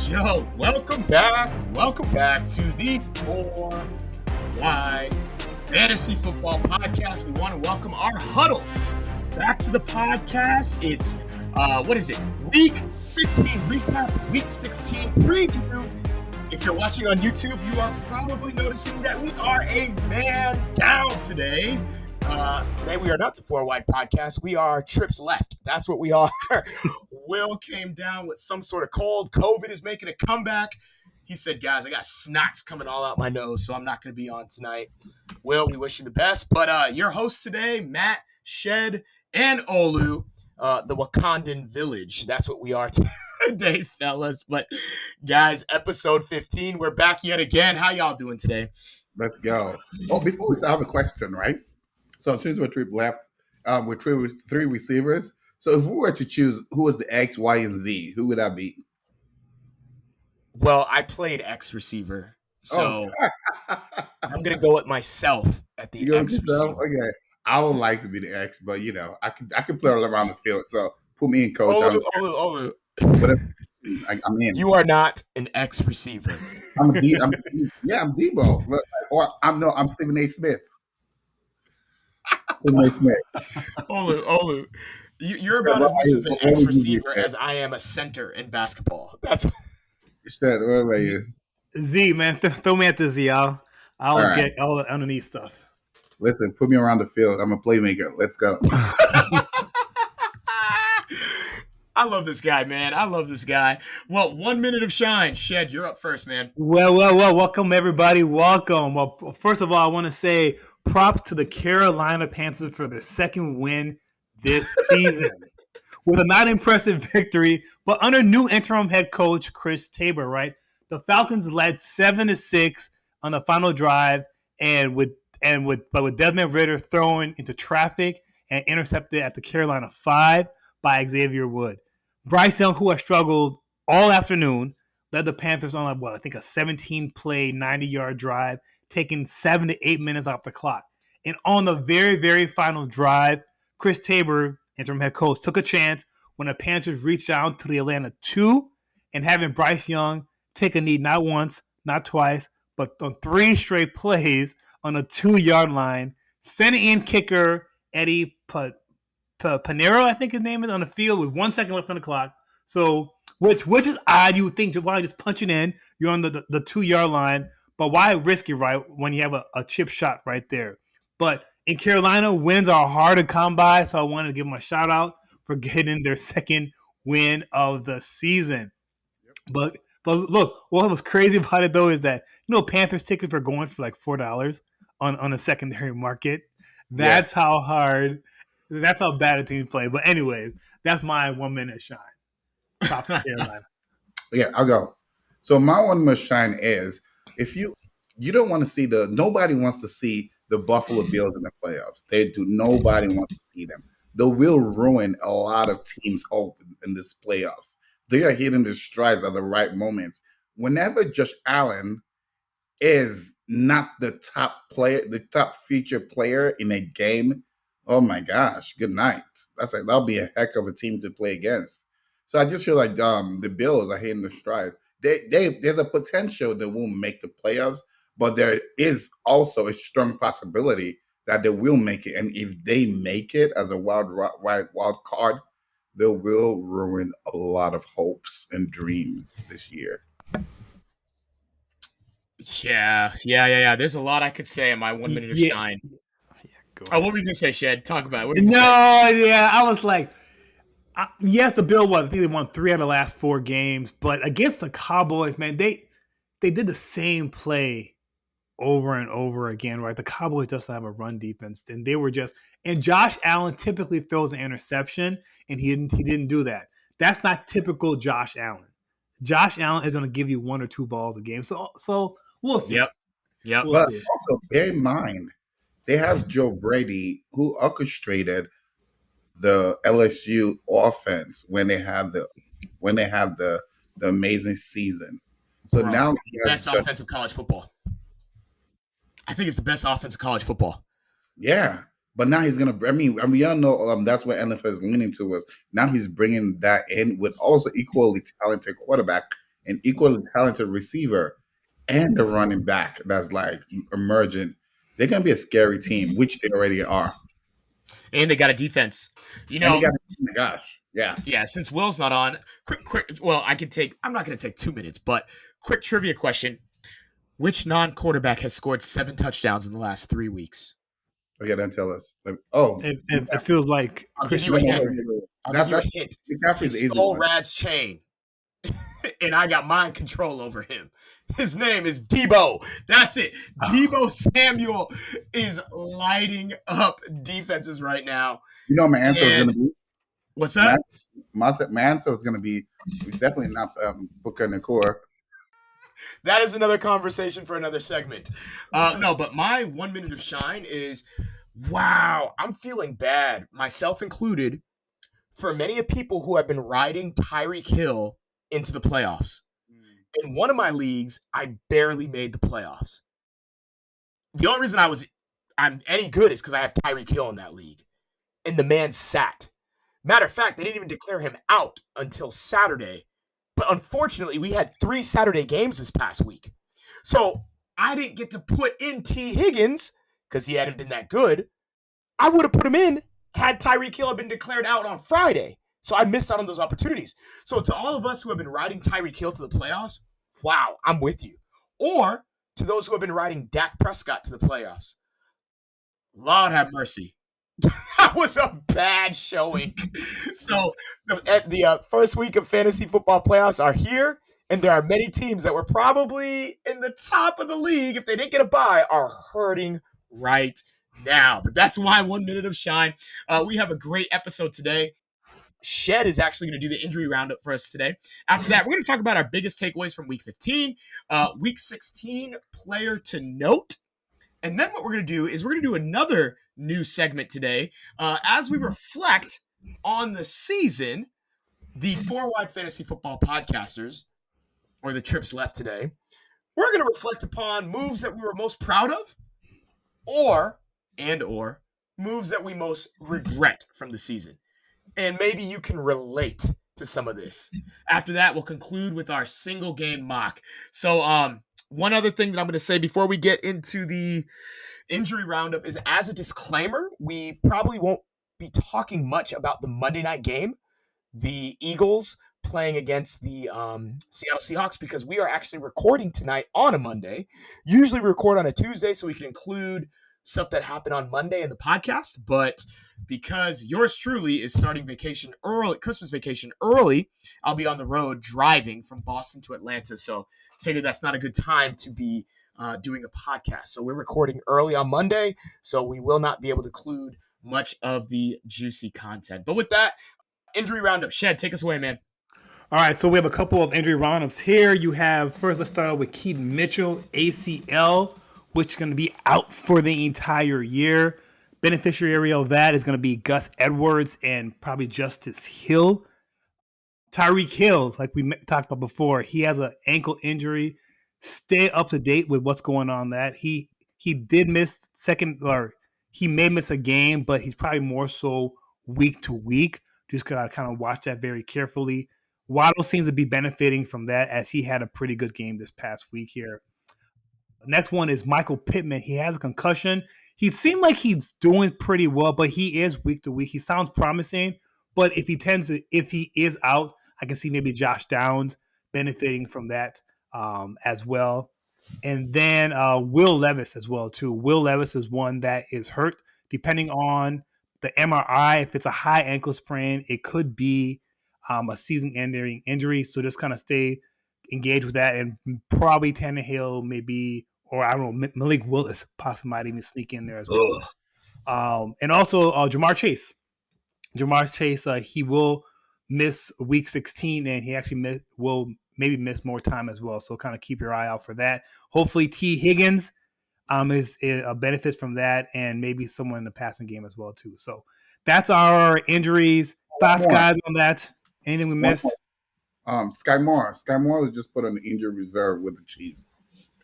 Yo, welcome back. Welcome back to the 4 Wide Fantasy Football Podcast. We want to welcome our huddle back to the podcast. It's, Week 15 recap, Week 16 preview. If you're watching on YouTube, you are probably noticing that we are a man down today. Today we are not the 4 Wide Podcast. We are trips left. That's what we are. Will came down with some sort of cold. COVID is making a comeback. He said, guys, I got snots coming all out my nose, so I'm not going to be on tonight. Will, we wish you the best. But your hosts today, Matt, Shed, and Olu, the Wakandan Village. That's what we are today, fellas. But, guys, episode 15, we're back yet again. How y'all doing today? Let's go. Oh, before we start, I have a question, right? So since we're trip left, with three receivers. So if we were to choose who was the X, Y, and Z, who would that be? Well, I played X receiver, so I'm gonna go with myself at the X receiver. Okay, I would like to be the X, but I can play all around the field. So put me in, coach. Olu. I'm in. You are not an X receiver. I'm Debo. Or I'm Stephen A. Smith. Olu. You're about as much of an X receiver as I am a center in basketball. That's what about you? Z, man. Throw me at the Z. I'll get all the underneath stuff. Listen, put me around the field. I'm a playmaker. Let's go. I love this guy, man. I love this guy. Well, 1 minute of shine. Shed, you're up first, man. Well. Welcome, everybody. Welcome. Well, first of all, I want to say props to the Carolina Panthers for their second win this season. With a not impressive victory, but under new interim head coach Chris Tabor, right? The Falcons led 7-6 on the final drive, with Desmond Ridder throwing into traffic and intercepted at the Carolina 5 by Xavier Wood. Bryce Young, who has struggled all afternoon, led the Panthers on a 17-play, 90-yard drive, taking 7 to 8 minutes off the clock. And on the very, very final drive, Chris Tabor, interim head coach, took a chance when the Panthers reached out to the Atlanta 2 and having Bryce Young take a knee not once, not twice, but on 3 straight plays on a 2-yard line, sent in kicker Eddie Panero, I think his name is, on the field with 1 second left on the clock. So, which is odd. You would think, why just punch it in? You're on the 2-yard line, but why risk it, right, when you have a chip shot right there? But in Carolina, wins are hard to come by, so I wanted to give them a shout-out for getting their second win of the season. Yep. But look, what was crazy about it, though, is that, Panthers tickets were going for like $4 on a secondary market. That's how bad a team played. But anyways, that's my 1 minute shine. Props to Carolina. Yeah, I'll go. So my 1 minute shine is, if you don't want to see nobody wants to see the Buffalo Bills in the playoffs. They do. Nobody wants to see them. They will ruin a lot of teams' hope in this playoffs. They are hitting their strides at the right moments. Whenever Josh Allen is not the top player, the top featured player in a game, oh my gosh, good night. That'll be a heck of a team to play against. So I just feel like the Bills are hitting their stride. There's a potential they won't make the playoffs, but there is also a strong possibility that they will make it. And if they make it as a wild card, they will ruin a lot of hopes and dreams this year. Yeah. There's a lot I could say in my 1 minute of shine. What were you going to say, Shed? Talk about it. I was like, yes, the Bills I think they won 3 out of the last 4 games, but against the Cowboys, man, they did the same play over and over again, right? The Cowboys just have a run defense, and and Josh Allen typically throws an interception, and he didn't do that. That's not typical Josh Allen. Josh Allen is going to give you 1 or 2 balls a game, so we'll see. Yep. But also bear in mind, they have Joe Brady, who orchestrated the LSU offense when they have the amazing season. So now he has best offense of college football. I think it's the best offense of college football. Yeah, but now he's gonna. We all know that's what NFL is leaning towards. Now he's bringing that in with also equally talented quarterback an equally talented receiver, and a running back that's like emergent, they're gonna be a scary team, which they already are. And they got a defense. And they got, oh my gosh, yeah. Yeah, since Will's not on, quick. Well, I'm not going to take 2 minutes, but quick trivia question. Which non-quarterback has scored 7 touchdowns in the last 3 weeks? Okay, then tell us. It feels like I'll give you a hint. McCaffrey's He the easy stole one. Rad's chain, and I got mind control over him. His name is Debo. That's it. Debo Samuel is lighting up defenses right now. You know, my answer is going to be. What's that? My answer is going to be definitely not Booker Nakor. That is another conversation for another segment. No, but my 1 minute of shine is, wow, I'm feeling bad, myself included, for many of people who have been riding Tyreek Hill into the playoffs. In one of my leagues, I barely made the playoffs. The only reason I'm any good is because I have Tyreek Hill in that league. And the man sat. Matter of fact, they didn't even declare him out until Saturday. But unfortunately, we had 3 Saturday games this past week. So I didn't get to put in T. Higgins because he hadn't been that good. I would have put him in had Tyreek Hill been declared out on Friday. So I missed out on those opportunities. So to all of us who have been riding Tyreek Hill to the playoffs, wow, I'm with you. Or to those who have been riding Dak Prescott to the playoffs, Lord have mercy. That was a bad showing. So the first week of fantasy football playoffs are here, and there are many teams that were probably in the top of the league, if they didn't get a bye, are hurting right now. But that's my 1 minute of shine. We have a great episode today. Shed is actually going to do the injury roundup for us today. After that, we're going to talk about our biggest takeaways from Week 15, Week 16 player to note. And then what we're going to do is we're going to do another new segment today as we reflect on the season. The 4 Wide Fantasy Football podcasters, or the trips left today, we're going to reflect upon moves that we were most proud of or moves that we most regret from the season. And maybe you can relate to some of this. After that, we'll conclude with our single game mock. So one other thing that I'm going to say before we get into the injury roundup is, as a disclaimer, we probably won't be talking much about the Monday night game, the Eagles playing against the Seattle Seahawks, because we are actually recording tonight on a Monday. Usually we record on a Tuesday so we can include stuff that happened on Monday in the podcast, but because yours truly is starting Christmas vacation early, I'll be on the road driving from Boston to Atlanta, so I figured that's not a good time to be doing a podcast. So we're recording early on Monday, so we will not be able to include much of the juicy content. But with that, injury roundup. Shed, take us away, man. All right, so we have a couple of injury roundups here. You have, first, let's start out with Keaton Mitchell, ACL, which is going to be out for the entire year. Beneficiary of that is going to be Gus Edwards and probably Justice Hill. Tyreek Hill, like we talked about before, he has an ankle injury. Stay up to date with what's going on that. He did miss he may miss a game, but he's probably more so week to week. Just got to kind of watch that very carefully. Waddle seems to be benefiting from that, as he had a pretty good game this past week here. The next one is Michael Pittman. He has a concussion. He seemed like he's doing pretty well, but he is week to week. He sounds promising, but if he is out, I can see maybe Josh Downs benefiting from that as well. And then Will Levis as well too. Will Levis is one that is hurt. Depending on the MRI, if it's a high ankle sprain, it could be a season-ending injury. So just kind of stay engaged with that, and probably Tannehill maybe, or I don't know, Malik Willis possibly might even sneak in there as well. And also Jamar Chase. Jamar Chase, he will miss week 16, and he actually will maybe miss more time as well. So kind of keep your eye out for that. Hopefully T. Higgins is benefits from that, and maybe someone in the passing game as well too. So that's our injuries. Thoughts, guys, on that? Anything we missed? Sky Moore was just put on the injured reserve with the Chiefs.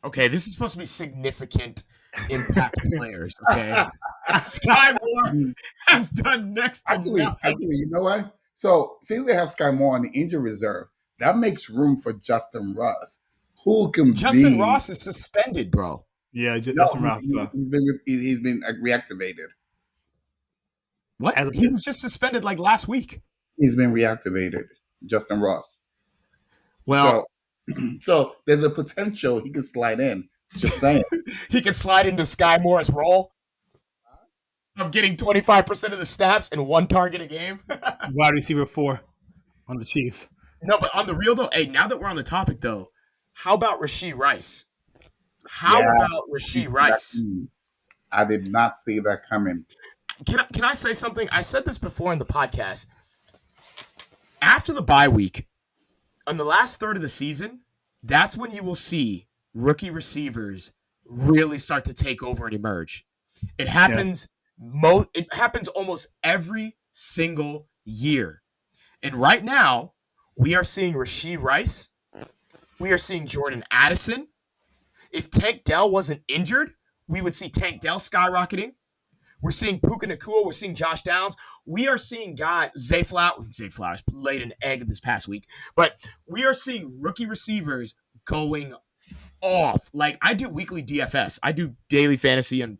Okay, this is supposed to be significant impact players, okay? Sky Moore has done next to nothing. Actually, you know what? So since they have Sky Moore on the injured reserve, that makes room for Justin Ross, who can Justin be. Ross is suspended, bro. Yeah, No, Justin Ross. he's been reactivated. What? As of He was just suspended like last week. He's been reactivated, Justin Ross. Well, So there's a potential he could slide in. Just saying. he can slide into Sky Moore's role of getting 25% of the snaps and 1 target a game. wide receiver 4 on the Chiefs. No, but on the real though, hey, now that we're on the topic though, how about Rashee Rice? How about Rashee Rice? I did not see that coming. Can I say something? I said this before in the podcast. After the bye week, on the last third of the season, that's when you will see rookie receivers really start to take over and emerge. It happens. It happens almost every single year. And right now, we are seeing Rashee Rice. We are seeing Jordan Addison. If Tank Dell wasn't injured, we would see Tank Dell skyrocketing. We're seeing Puka Nacua. We're seeing Josh Downs. We are seeing guys, Zay Flowers laid an egg this past week. But we are seeing rookie receivers going off. Like, I do weekly DFS. I do daily fantasy and,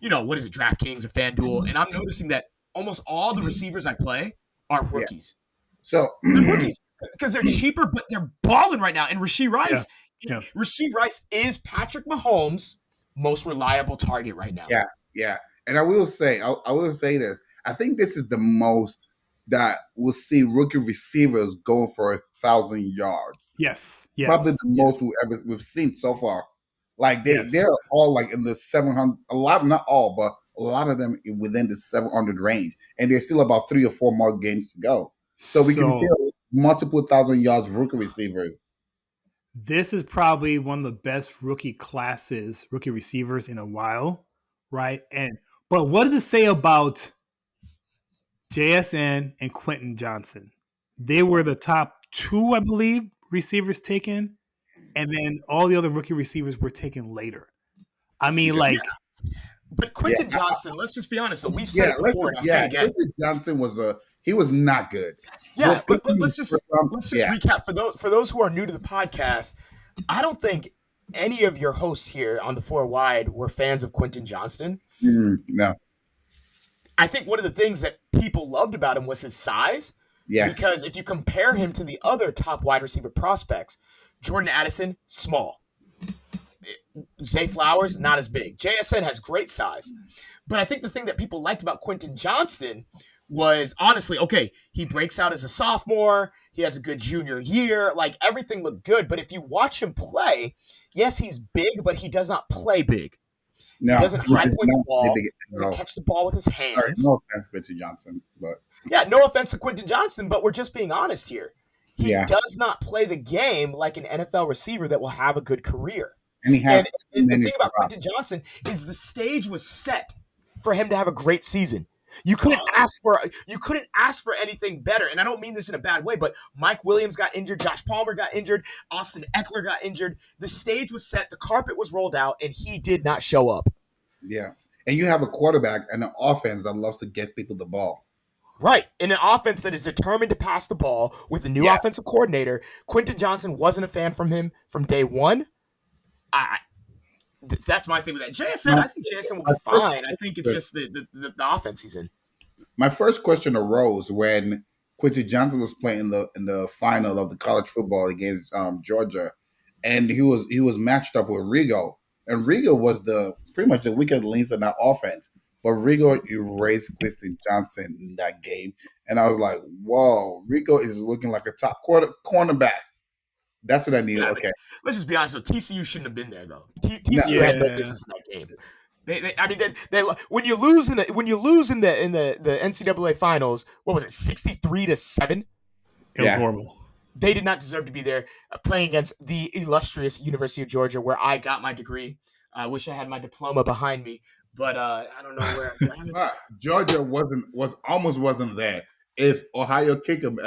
DraftKings or FanDuel. And I'm noticing that almost all the receivers I play are rookies. So They're rookies because they're cheaper, but they're balling right now. And Rashee Rice, Rashee Rice is Patrick Mahomes' most reliable target right now. Yeah. And I will say this. I think this is the most that we'll see rookie receivers going for 1,000 yards. Yes. Probably the most we've seen so far. Like they're all like in the 700. A lot, not all, but a lot of them within the 700 range, and there's still about 3 or 4 more games to go. So we can build multiple 1,000 yards rookie receivers. This is probably one of the best rookie receivers in a while, right? But what does it say about JSN and Quentin Johnson? They were the top 2, I believe, receivers taken, and then all the other rookie receivers were taken later. I mean, But Quentin Johnson, let's just be honest. So we've said it before, and I'll say it again. Quentin Johnson was not good. Yeah, but let's just recap for those who are new to the podcast. I don't think any of your hosts here on the 4 Wide were fans of Quentin Johnston. No. I think one of the things that people loved about him was his size. Yes. Because if you compare him to the other top wide receiver prospects, Jordan Addison, small. Zay Flowers, not as big. JSN has great size. But I think the thing that people liked about Quentin Johnston was, honestly, okay, he breaks out as a sophomore. He has a good junior year. Like, everything looked good. But if you watch him play, yes, he's big, but he does not play big. No, he doesn't high point the ball. He doesn't catch the ball with his hands. No offense to Quentin Johnson, but no offense to Quentin Johnson, but we're just being honest here. He does not play the game like an NFL receiver that will have a good career. And he has. And the thing about Quentin Johnson is the stage was set for him to have a great season. You couldn't ask for anything better. And I don't mean this in a bad way, but Mike Williams got injured, Josh Palmer got injured, Austin Eckler got injured. The stage was set, the carpet was rolled out, and he did not show up. Yeah. And you have a quarterback and an offense that loves to get people the ball. Right. In an offense that is determined to pass the ball with a new offensive coordinator. Quentin Johnson wasn't a fan from him from day one. That's my thing with that. JSN, I think JSN will be fine. I think it's just the offense he's in. My first question arose when Quentin Johnson was playing in the final of the college football against Georgia, and he was matched up with Rigo, and Rigo was pretty much the weakest links in that offense. But Rigo erased Quentin Johnson in that game, and I was like, "Whoa, Rigo is looking like a top cornerback." That's what I need. Okay, let's just be honest. So TCU shouldn't have been there though. TCU had no business in that game. They when you lose in the NCAA finals, what was it, 63-7? It was horrible. They did not deserve to be there playing against the illustrious University of Georgia, where I got my degree. I wish I had my diploma behind me, but I don't know where. Georgia wasn't there. If Ohio kicked them,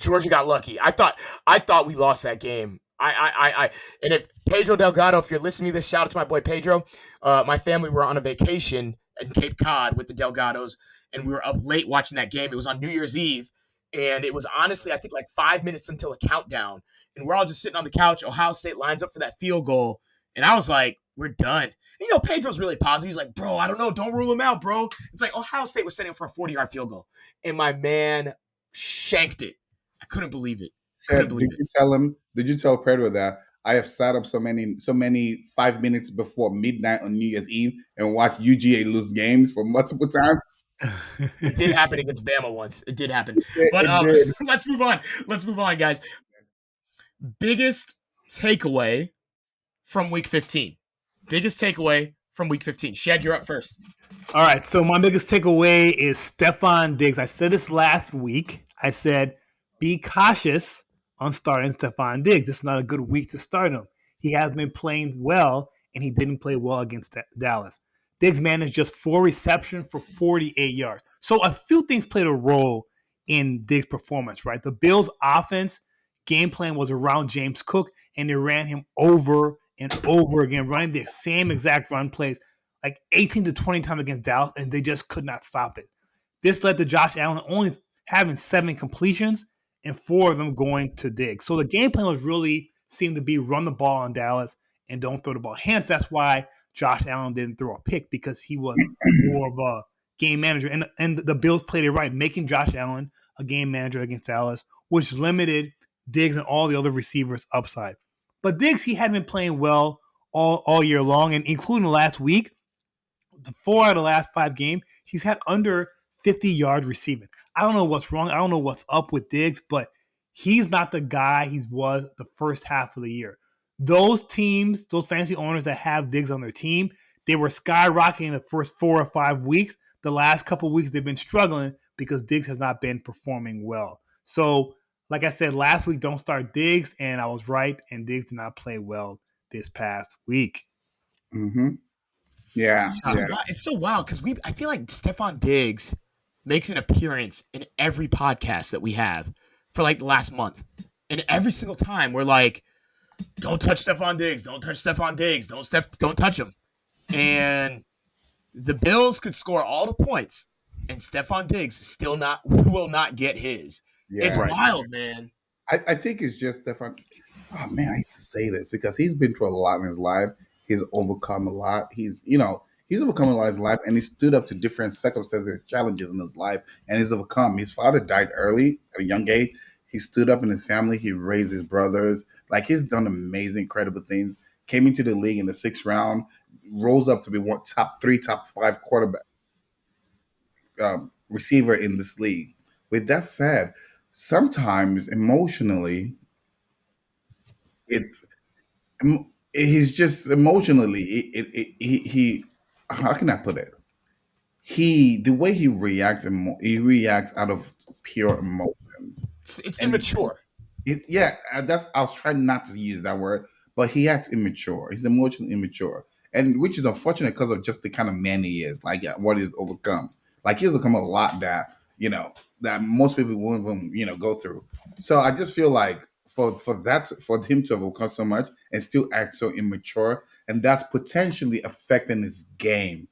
Georgia got lucky. I thought we lost that game. And if Pedro Delgado, if you're listening to this, shout out to my boy Pedro. My family were on a vacation in Cape Cod with the Delgados, and we were up late watching that game. It was on New Year's Eve, And it was honestly, I think, like 5 minutes until a countdown. And we're all just sitting on the couch. Ohio State lines up for that field goal. And I was like, we're done. And, Pedro's really positive. He's like, bro, I don't know. Don't rule him out, bro. It's like Ohio State was setting up for a 40-yard field goal. And my man shanked it. I couldn't believe it. Did you tell him? Did you tell Pedro that I have sat up so many 5 minutes before midnight on New Year's Eve and watched UGA lose games for multiple times? It did happen against Bama once. It did happen. But It did. let's move on. Let's move on, guys. Biggest takeaway from Week 15. Biggest takeaway from Week 15. Shed, you're up first. All right, so my biggest takeaway is Stefon Diggs. I said this last week. I said, be cautious on starting Stefon Diggs. This is not a good week to start him. He has been playing well, and he didn't play well against Dallas. Diggs managed just 4 receptions for 48 yards. So a few things played a role in Diggs' performance, right? The Bills' offense game plan was around James Cook, and they ran him over and over again, running the same exact run plays like 18 to 20 times against Dallas, and they just could not stop it. This led to Josh Allen only having 7 completions and 4 of them going to Diggs. So the game plan was really seemed to be run the ball on Dallas and don't throw the ball. Hence, that's why Josh Allen didn't throw a pick, because he was more of a game manager. And the Bills played it right, making Josh Allen a game manager against Dallas, which limited Diggs and all the other receivers' upside. But Diggs, he hadn't been playing well all year long, and including last week, the 4 out of the last 5 games, he's had under 50 yards receiving. I don't know what's wrong. I don't know what's up with Diggs, but he's not the guy he was the first half of the year. Those teams, those fantasy owners that have Diggs on their team, they were skyrocketing the first 4 or 5 weeks. The last couple of weeks, they've been struggling because Diggs has not been performing well. So, like I said, last week, don't start Diggs, and I was right, and Diggs did not play well this past week. Mm-hmm. Yeah. It's so wild because I feel like Stefon Diggs makes an appearance in every podcast that we have for like the last month. And every single time we're like, don't touch Stefon Diggs, don't touch Stefon Diggs, don't touch him. And the Bills could score all the points, and Stefon Diggs will not get his. Yeah. It's wild, man. I think it's just Stefon. Oh man, I used to say this because he's been through a lot in his life. He's overcome a lot. He's overcome a lot in his life, and he stood up to different circumstances, challenges in his life, and he's overcome. His father died early at a young age. He stood up in his family. He raised his brothers. Like, he's done amazing, incredible things. Came into the league in the 6th round, rose up to be one top 3, top 5 quarterback receiver in this league. With that said, sometimes emotionally, it's he's just emotionally he how can I put it? The way he reacts out of pure emotions. It's And immature. that's I was trying not to use that word, but he acts immature. He's emotionally immature, and which is unfortunate because of just the kind of man he is. Like, what he's overcome. Like, he's overcome a lot that most people won't even go through. So I just feel like for him to have overcome so much and still act so immature, and that's potentially affecting his game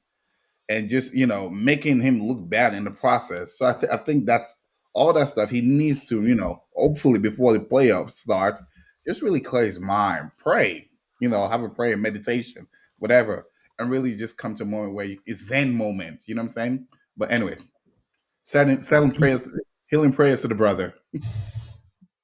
and just making him look bad in the process. So I think that's all that stuff he needs to hopefully before the playoffs starts, just really clear his mind, pray, have a prayer, meditation, whatever, and really just come to a moment where it's Zen moment. You know what I'm saying? But anyway, sending prayers, healing prayers to the brother.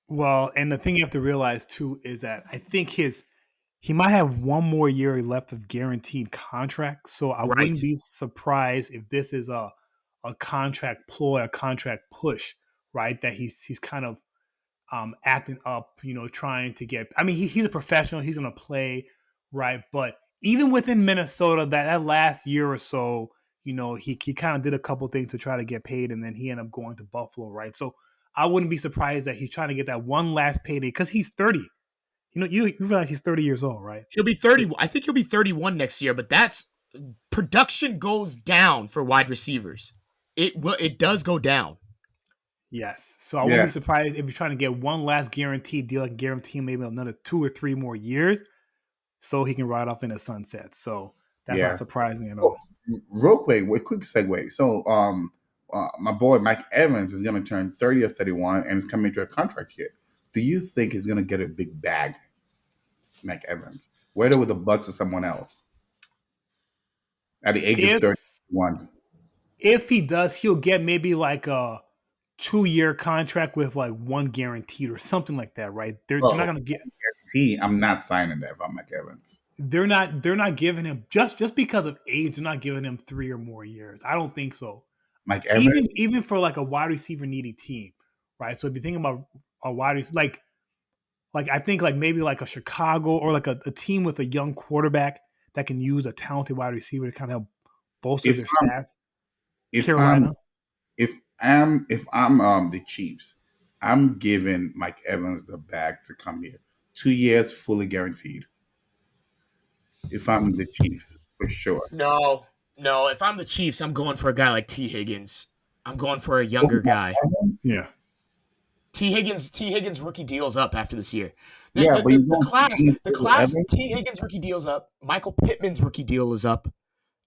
Well, and the thing you have to realize too is that I think he might have one more year left of guaranteed contract. So I wouldn't be surprised if this is a contract ploy, a contract push, right? That he's kind of acting up, trying to get. I mean, he's a professional. He's going to play, right? But even within Minnesota, that last year or so, he kind of did a couple things to try to get paid, and then he ended up going to Buffalo, right? So I wouldn't be surprised that he's trying to get that one last payday because he's 30. You realize he's 30 years old, right? He'll be 30. I think he'll be 31 next year, but that's production goes down for wide receivers. It does go down. Yes. So I wouldn't be surprised if you're trying to get one last guaranteed deal, like guarantee maybe another 2 or 3 more years so he can ride off in the sunset. So that's not surprising at all. Real quick segue. So my boy Mike Evans is going to turn 30 or 31 and is coming to a contract year. Do you think he's going to get a big bag, Mike Evans, whether with the Bucks or someone else at the age of If 31? if he does, he'll get maybe like a 2-year contract with like one guaranteed or something like that, right? They're not Oh, gonna get I'm not signing that if I'm Mike Evans. they're not giving him just because of age, they're not giving him 3 or more years. I don't think so. Mike Even Evans. even for like a wide receiver needy team, right? So if you think about a wide receiver like I think like maybe like a Chicago or like a team with a young quarterback that can use a talented wide receiver to kind of help bolster If their I'm stats. if I'm Carolina. if I'm the Chiefs, I'm giving Mike Evans the bag to come here. 2 years fully guaranteed. If I'm the Chiefs, for sure. No, no. If I'm the Chiefs, I'm going for a guy like T. Higgins. I'm going for a Oh, younger Mike guy. Evans? Yeah. T. Higgins rookie deal's up after this year. The Yeah, the, but the, you the don't class see the class Evans. T. Higgins rookie deal's up. Michael Pittman's rookie deal is up.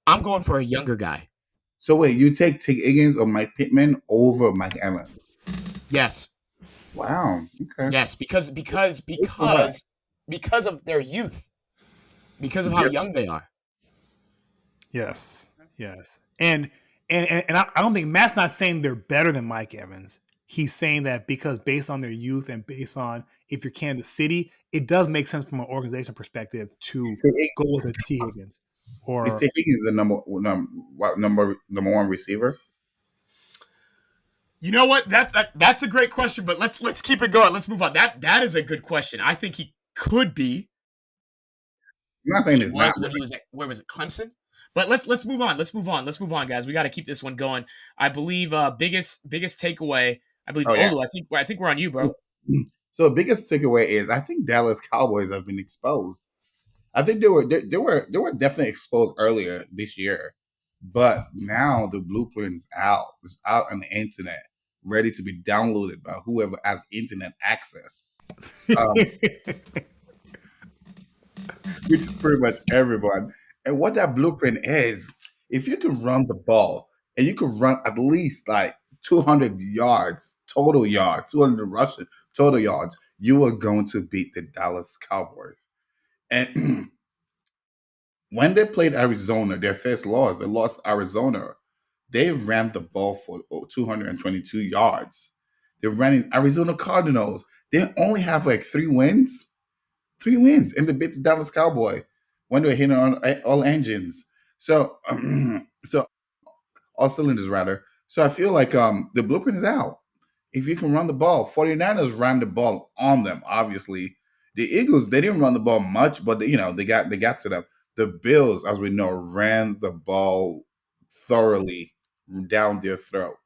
I'm going for a younger guy. So wait, you take T. Higgins or Mike Pittman over Mike Evans? Yes. Wow. Okay. Yes, because because Good for her. because because of their youth, because of how Just young they are. Yes. Yes. And I don't think Matt's not saying they're better than Mike Evans. He's saying that because based on their youth and based on if you're Kansas City, it does make sense from an organization perspective is to T. go with a T Higgins or Higgins the number one receiver? You know what? That's a great question, but let's keep it going. Let's move on. That is a good question. I think he could be. I'm not saying He it's not. was when he was at where was it, Clemson? But let's move on. Let's move on. Let's move on, guys. We got to keep this one going. I believe biggest takeaway. I believe Oh yeah. Olu. I think we're on you, bro. So the biggest takeaway is I think Dallas Cowboys have been exposed. I think they were definitely exposed earlier this year, but now the blueprint is out. It's out on the internet, ready to be downloaded by whoever has internet access, um, which is pretty much everyone. And what that blueprint is, if you can run the ball and you can run at least like 200 yards, 200 rushing total yards, you are going to beat the Dallas Cowboys. And when they played Arizona, their first loss, they lost Arizona. They ran the ball for 222 yards. They ran in Arizona Cardinals. They only have like 3 wins, and they beat the Dallas Cowboy when they were hitting on all engines. So, so all cylinders rather. So I feel like the blueprint is out. If you can run the ball, 49ers ran the ball on them, obviously. The Eagles, they didn't run the ball much, but they got to them. The Bills, as we know, ran the ball thoroughly down their throat.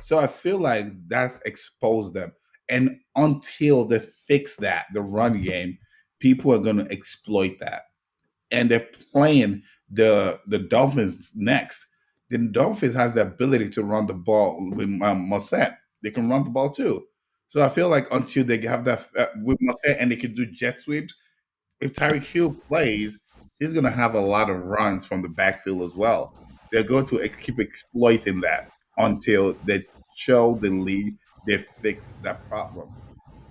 So I feel like that's exposed them. And until they fix that, the run game, people are gonna exploit that, and they're playing the Dolphins next. The Dolphins has the ability to run the ball with Mossad. They can run the ball too. So I feel like until they have that with Mossad and they can do jet sweeps, if Tyreek Hill plays, he's going to have a lot of runs from the backfield as well. They're going to keep exploiting that until they show the league they fix that problem.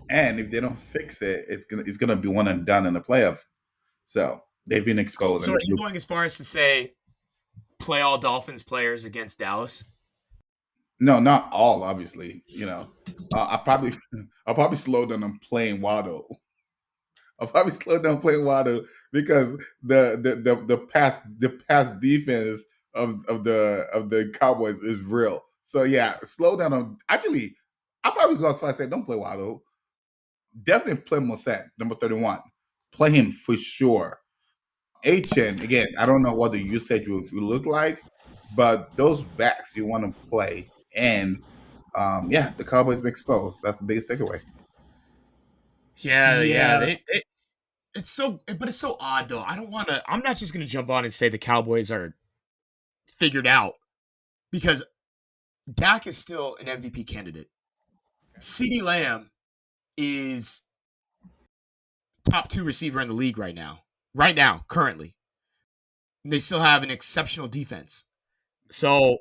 And if they don't fix it, it's gonna be one and done in the playoff. So they've been exposed, So and are you going as far as to say play all Dolphins players against Dallas? no, not all. Obviously, I probably I'll probably slow down on playing Waddle. I'll probably slow down playing Waddle because the past defense of the Cowboys is real. So yeah, slow down on. Actually, I'll probably go as far as say don't play Waddle. Definitely play Mossad, number 31. Play him for sure. HN, again, I don't know what the usage will look like, but those backs you want to play. And yeah, the Cowboys been exposed. That's the biggest takeaway. Yeah. yeah. It's so odd though. I don't want to. I'm not just going to jump on and say the Cowboys are figured out because Dak is still an MVP candidate. CeeDee Lamb is top 2 receiver in the league right now. Right now, currently. And they still have an exceptional defense. So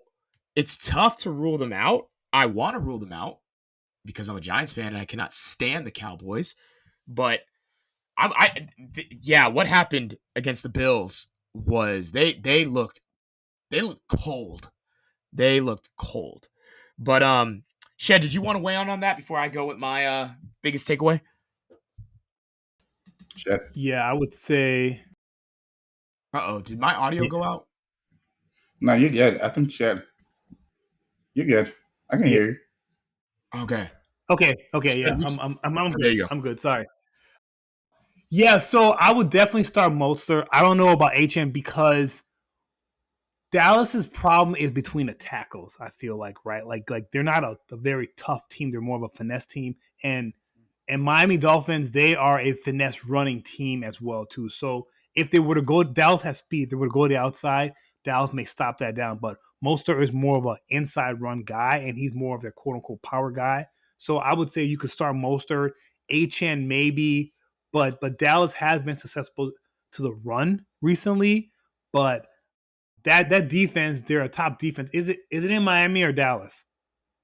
it's tough to rule them out. I want to rule them out because I'm a Giants fan and I cannot stand the Cowboys. But yeah, what happened against the Bills was they looked cold. They looked cold. But Shed, did you want to weigh on that before I go with my biggest takeaway? Shit. Yeah, I would say. Uh-oh, did my audio go out? No, you're good. I think Chad, you're good. I can Yeah. hear you. Okay. Okay. Yeah, Shed, I'm there good. you go. I'm good. Sorry. Yeah, so I would definitely start Mostert. I don't know about HM because Dallas's problem is between the tackles. I feel like, right? Like they're not a very tough team. They're more of a finesse team, and Miami Dolphins, they are a finesse running team as well too. So if they were to go, Dallas has speed. If they were to go to the outside, Dallas may stop that down. But Mostert is more of an inside run guy, and he's more of their quote unquote power guy. So I would say you could start Mostert, HN maybe, but Dallas has been successful to the run recently. But that defense, they're a top defense. Is it in Miami or Dallas?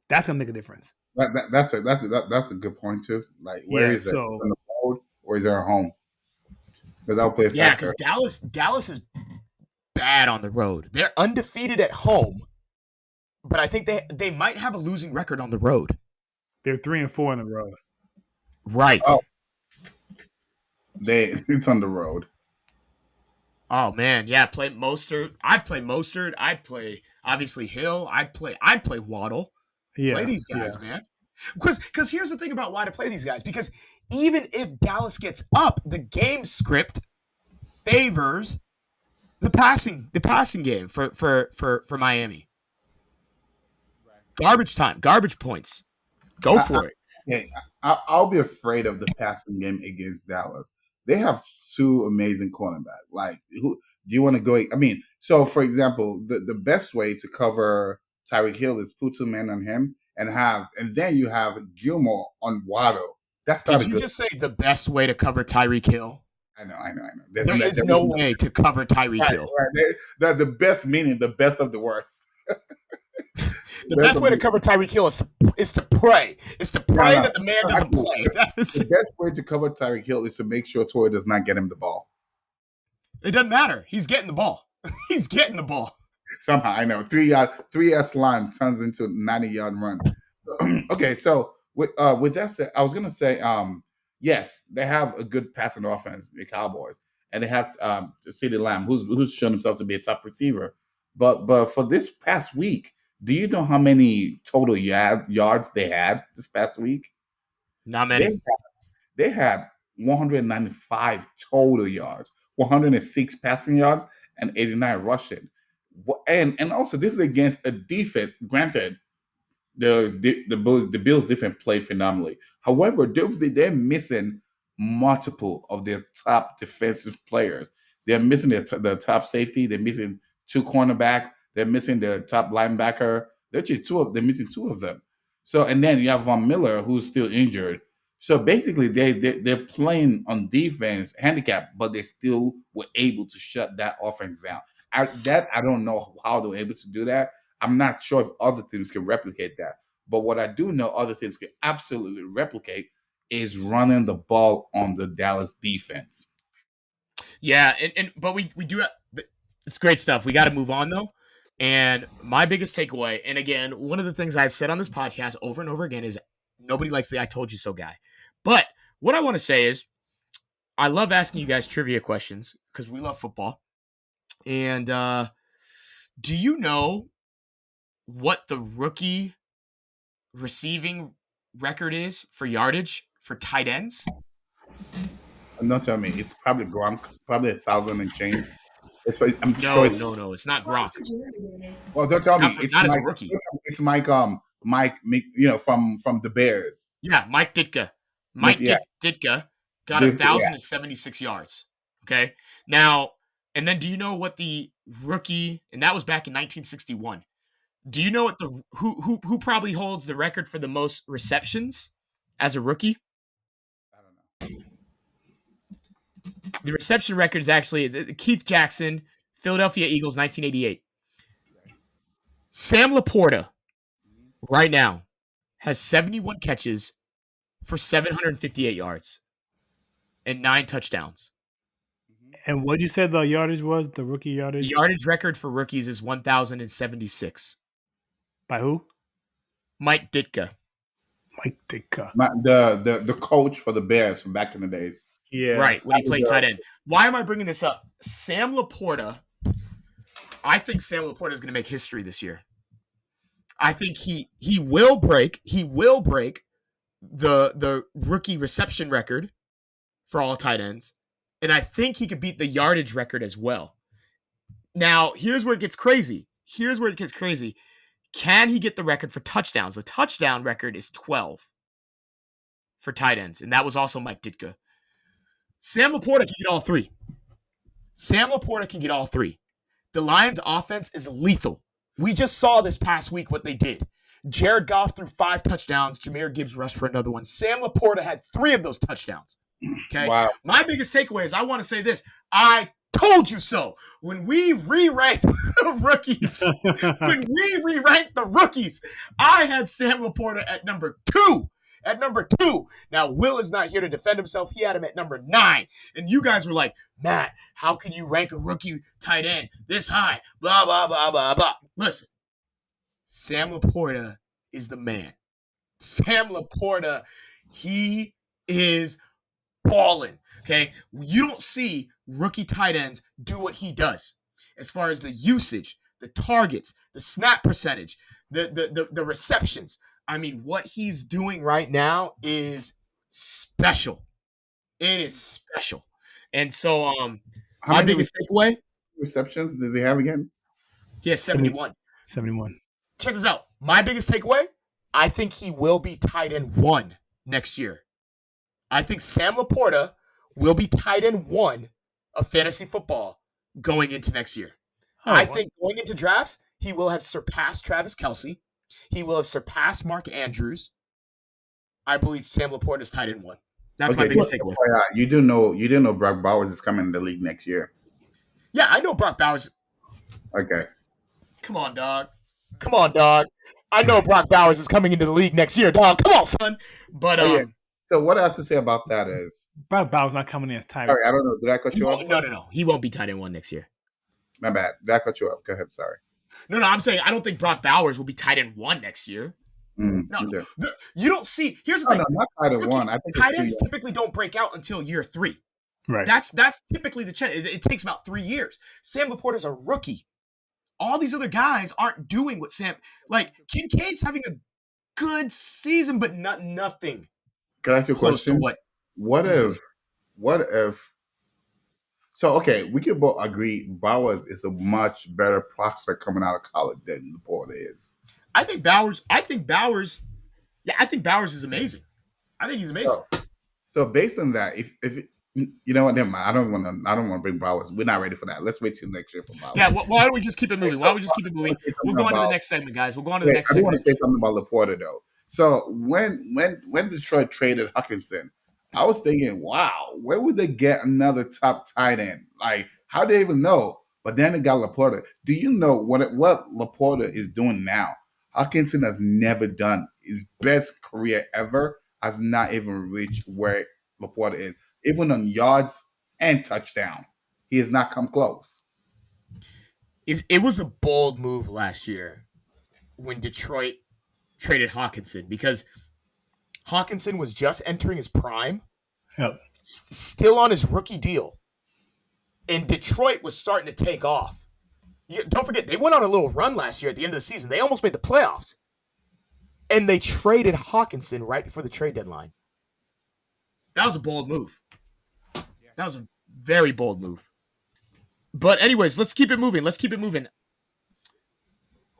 That's gonna make a difference. That's a good point too. Like, where Yeah. is it? So On the road or is it at home? Because that'll play a Yeah, factor. because Dallas is bad on the road. They're undefeated at home, but I think they might have a losing record on the road. they're 3-4 in the road. Right. Oh, it's on the road. Oh man, yeah. Play Mostert. I'd play Mostert. I'd play obviously Hill. I'd play Waddle. Play Yeah. these Yeah. guys, man. Because here's the thing about why to play these guys. Because even if Dallas gets up, the game script favors the passing game for Miami. Garbage time, garbage points. Go I, for it. Hey, I'll be afraid of the passing game against Dallas. They have two amazing cornerbacks. Like, who do you want to go? I mean, so for example, the best way to cover Tyreek Hill is put two men on him and then you have Gilmore on Waddle. That's not Did a you good. just say the best way to cover Tyreek Hill? I know. There is no way to cover Tyreek right, Hill. right. They're the best, meaning the best of the worst. The best way to cover Tyreek Hill is to pray. Is to pray No. that the man doesn't Actually, play. That is, the best way to cover Tyreek Hill is to make sure Torrey does not get him the ball. it doesn't matter. He's getting the ball. He's getting the ball. Somehow, I know 3 S line turns into 90-yard run. Okay, so with that said, I was gonna say, yes, they have a good passing offense, the Cowboys, and they have CeeDee Lamb, who's shown himself to be a top receiver. But for this past week, do you know how many total yards they had this past week? Not They many. they had 195 total yards, 106 passing yards, and 89 rushing. And also, this is against a defense. Granted, the Bills defense played phenomenally. However, they're missing multiple of their top defensive players. They're missing the top safety. They're missing two cornerbacks. They're missing their top linebacker. They're missing two of them. So and then you have Von Miller who's still injured. So basically, they're playing on defense handicap, but they still were able to shut that offense down. I don't know how they were able to do that. I'm not sure if other teams can replicate that. But what I do know other teams can absolutely replicate is running the ball on the Dallas defense. Yeah, but we do have, it's great stuff. We got to move on though. And my biggest takeaway, and again, one of the things I've said on this podcast over and over again is nobody likes the "I told you so" guy. But what I want to say is, I love asking you guys trivia questions because we love football. And do you know what the rookie receiving record is for yardage for tight ends? And don't tell me it's probably Gronk, probably 1,000 and change. I'm No, sure. no, it's not Gronk. Well, don't tell me Not as a rookie. It's Mike, from the Bears. Yeah, Mike Ditka. Yeah, Ditka got yeah. 1,076 yards. Okay. Now, and then do you know what the rookie, and that was back in 1961. Do you know what the who probably holds the record for the most receptions as a rookie? I don't know. The reception record is actually Keith Jackson, Philadelphia Eagles, 1988. Sam LaPorta right now has 71 catches for 758 yards and 9 touchdowns. And what you said the yardage was, the rookie The yardage? yardage record for rookies is 1,076. By who? Mike Ditka. Mike Ditka. The coach for the Bears from back in the days. Yeah. Right, when he played tight end. Why am I bringing this up? Sam LaPorta, I think Sam LaPorta is going to make history this year. I think he will break the rookie reception record for all tight ends, and I think he could beat the yardage record as well. Now, here's where it gets crazy. Can he get the record for touchdowns? The touchdown record is 12 for tight ends, and that was also Mike Ditka. Sam LaPorta can get all three. The Lions' offense is lethal. We just saw this past week what they did. Jared Goff threw 5 touchdowns. Jahmyr Gibbs rushed for another one. Sam LaPorta had 3 of those touchdowns. Okay. Wow. My biggest takeaway is I want to say this. I told you so. When we re-ranked the rookies, I had Sam LaPorta at number 2. Now, Will is not here to defend himself. He had him at number 9. And you guys were like, Matt, how can you rank a rookie tight end this high? Blah, blah, blah, blah, blah. Listen, Sam LaPorta is the man. Sam LaPorta, he is balling. Okay? You don't see rookie tight ends do what he does as far as the usage, the targets, the snap percentage, the receptions. I mean, what he's doing right now is special. It is special. And so my biggest takeaway. Receptions does he have again? He has 71. 71. Check this out. My biggest takeaway, I think he will be tight end 1 next year. I think Sam LaPorta will be tight end 1 of fantasy football going into next year. I think going into drafts, he will have surpassed Travis Kelce. He will have surpassed Mark Andrews. I believe Sam LaPorta is tight end 1. That's my biggest takeaway. You didn't know Brock Bowers is coming in the league next year. Yeah, I know Brock Bowers. Okay. Come on, dog. I know Brock Bowers is coming into the league next year, dog. Come on, son. But yeah. So what I have to say about that is Brock Bowers not coming in as tight end. Sorry, I don't know. Did I cut you off? No. He won't be tight end 1 next year. My bad. Did I cut you off? Go ahead. Sorry. No, I'm saying I don't think Brock Bowers will be tight end 1 next year. No, you don't see. Here's the thing. No, not tight end 1. I think tight ends typically don't break out until year 3. Right. That's typically the trend. It takes about 3 years. Sam LaPorta's a rookie. All these other guys aren't doing what Sam. Like Kincaid's having a good season, but nothing. Can I ask you a question? What if? So okay, we can both agree Bowers is a much better prospect coming out of college than LaPorta is. I think Bowers is amazing. I think he's amazing. So based on that, if you know what, never mind. I don't want to bring Bowers. We're not ready for that. Let's wait till next year for Bowers. Yeah, why don't we just keep it moving? We'll go on to the next segment, guys. I do want to say something about LaPorta though. So when Detroit traded Hawkinson, I was thinking, wow, where would they get another top tight end? Like, how do they even know? But then they got LaPorta. Do you know what LaPorta is doing now? Hawkinson has never done. His best career ever has not even reached where LaPorta is. Even on yards and touchdown, he has not come close. It was a bold move last year when Detroit traded Hawkinson because Hawkinson was just entering his prime, still on his rookie deal, and Detroit was starting to take off. Don't forget, they went on a little run last year at the end of the season. They almost made the playoffs, and they traded Hawkinson right before the trade deadline. That was a bold move. That was a very bold move. But anyways, let's keep it moving.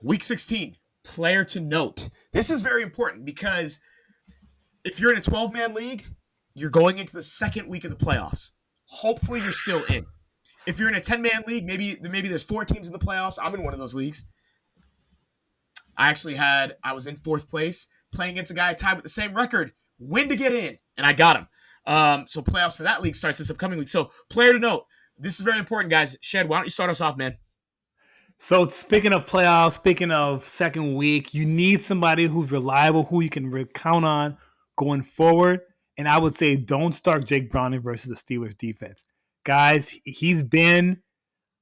Week 16, player to note. This is very important because if you're in a 12-man league, you're going into the second week of the playoffs. Hopefully you're still in. If you're in a 10-man league, maybe there's 4 teams in the playoffs. I'm in one of those leagues. I was in 4th place playing against a guy tied with the same record. Win to get in, and I got him. So playoffs for that league starts this upcoming week. So player to note. This is very important, guys. Shed, why don't you start us off, man? So speaking of playoffs, speaking of second week, you need somebody who's reliable, who you can count on going forward. And I would say don't start Jake Browning versus the Steelers defense. Guys, it's been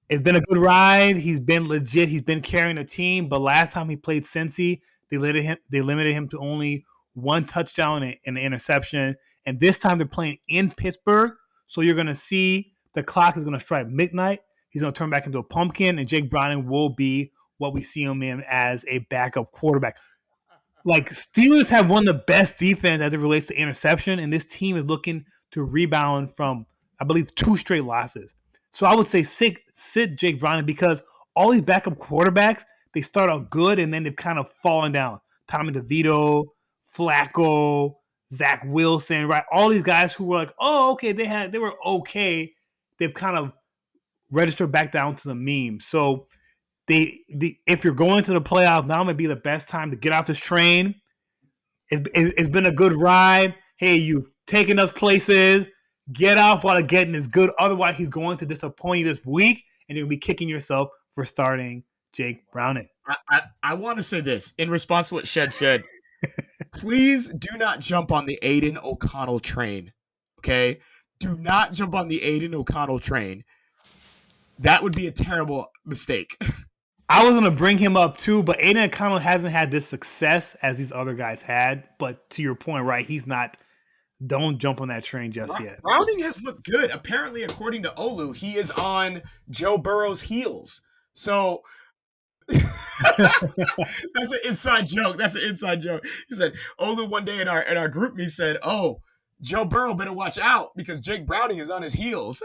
a good ride. He's been legit. He's been carrying a team. But last time he played Cincy, they limited him to only one touchdown and an interception. And this time they're playing in Pittsburgh. So you're going to see the clock is going to strike midnight. He's going to turn back into a pumpkin, and Jake Browning will be what we see him in as a backup quarterback. Like, Steelers have one of the best defense as it relates to interception, and this team is looking to rebound from, I believe, 2 straight losses. So I would say sit Jake Browning, because all these backup quarterbacks, they start out good and then they've kind of fallen down. Tommy DeVito, Flacco, Zach Wilson, right? All these guys who were like, oh, okay, they were okay. They've kind of registered back down to the meme. So if you're going to the playoffs, now might be the best time to get off this train. It's been a good ride. Hey, you've taken us places. Get off while the getting is good. Otherwise, he's going to disappoint you this week, and you'll be kicking yourself for starting Jake Browning. I want to say this in response to what Shed said. Please do not jump on the Aiden O'Connell train. Okay? Do not jump on the Aiden O'Connell train. That would be a terrible mistake. I was going to bring him up too, but Aiden O'Connell hasn't had this success as these other guys had. But to your point, right, he's not. Don't jump on that train just yet. Browning has looked good. Apparently, according to Olu, he is on Joe Burrow's heels. So that's an inside joke. He said, Olu one day in our group me said, oh, Joe Burrow better watch out because Jake Browning is on his heels.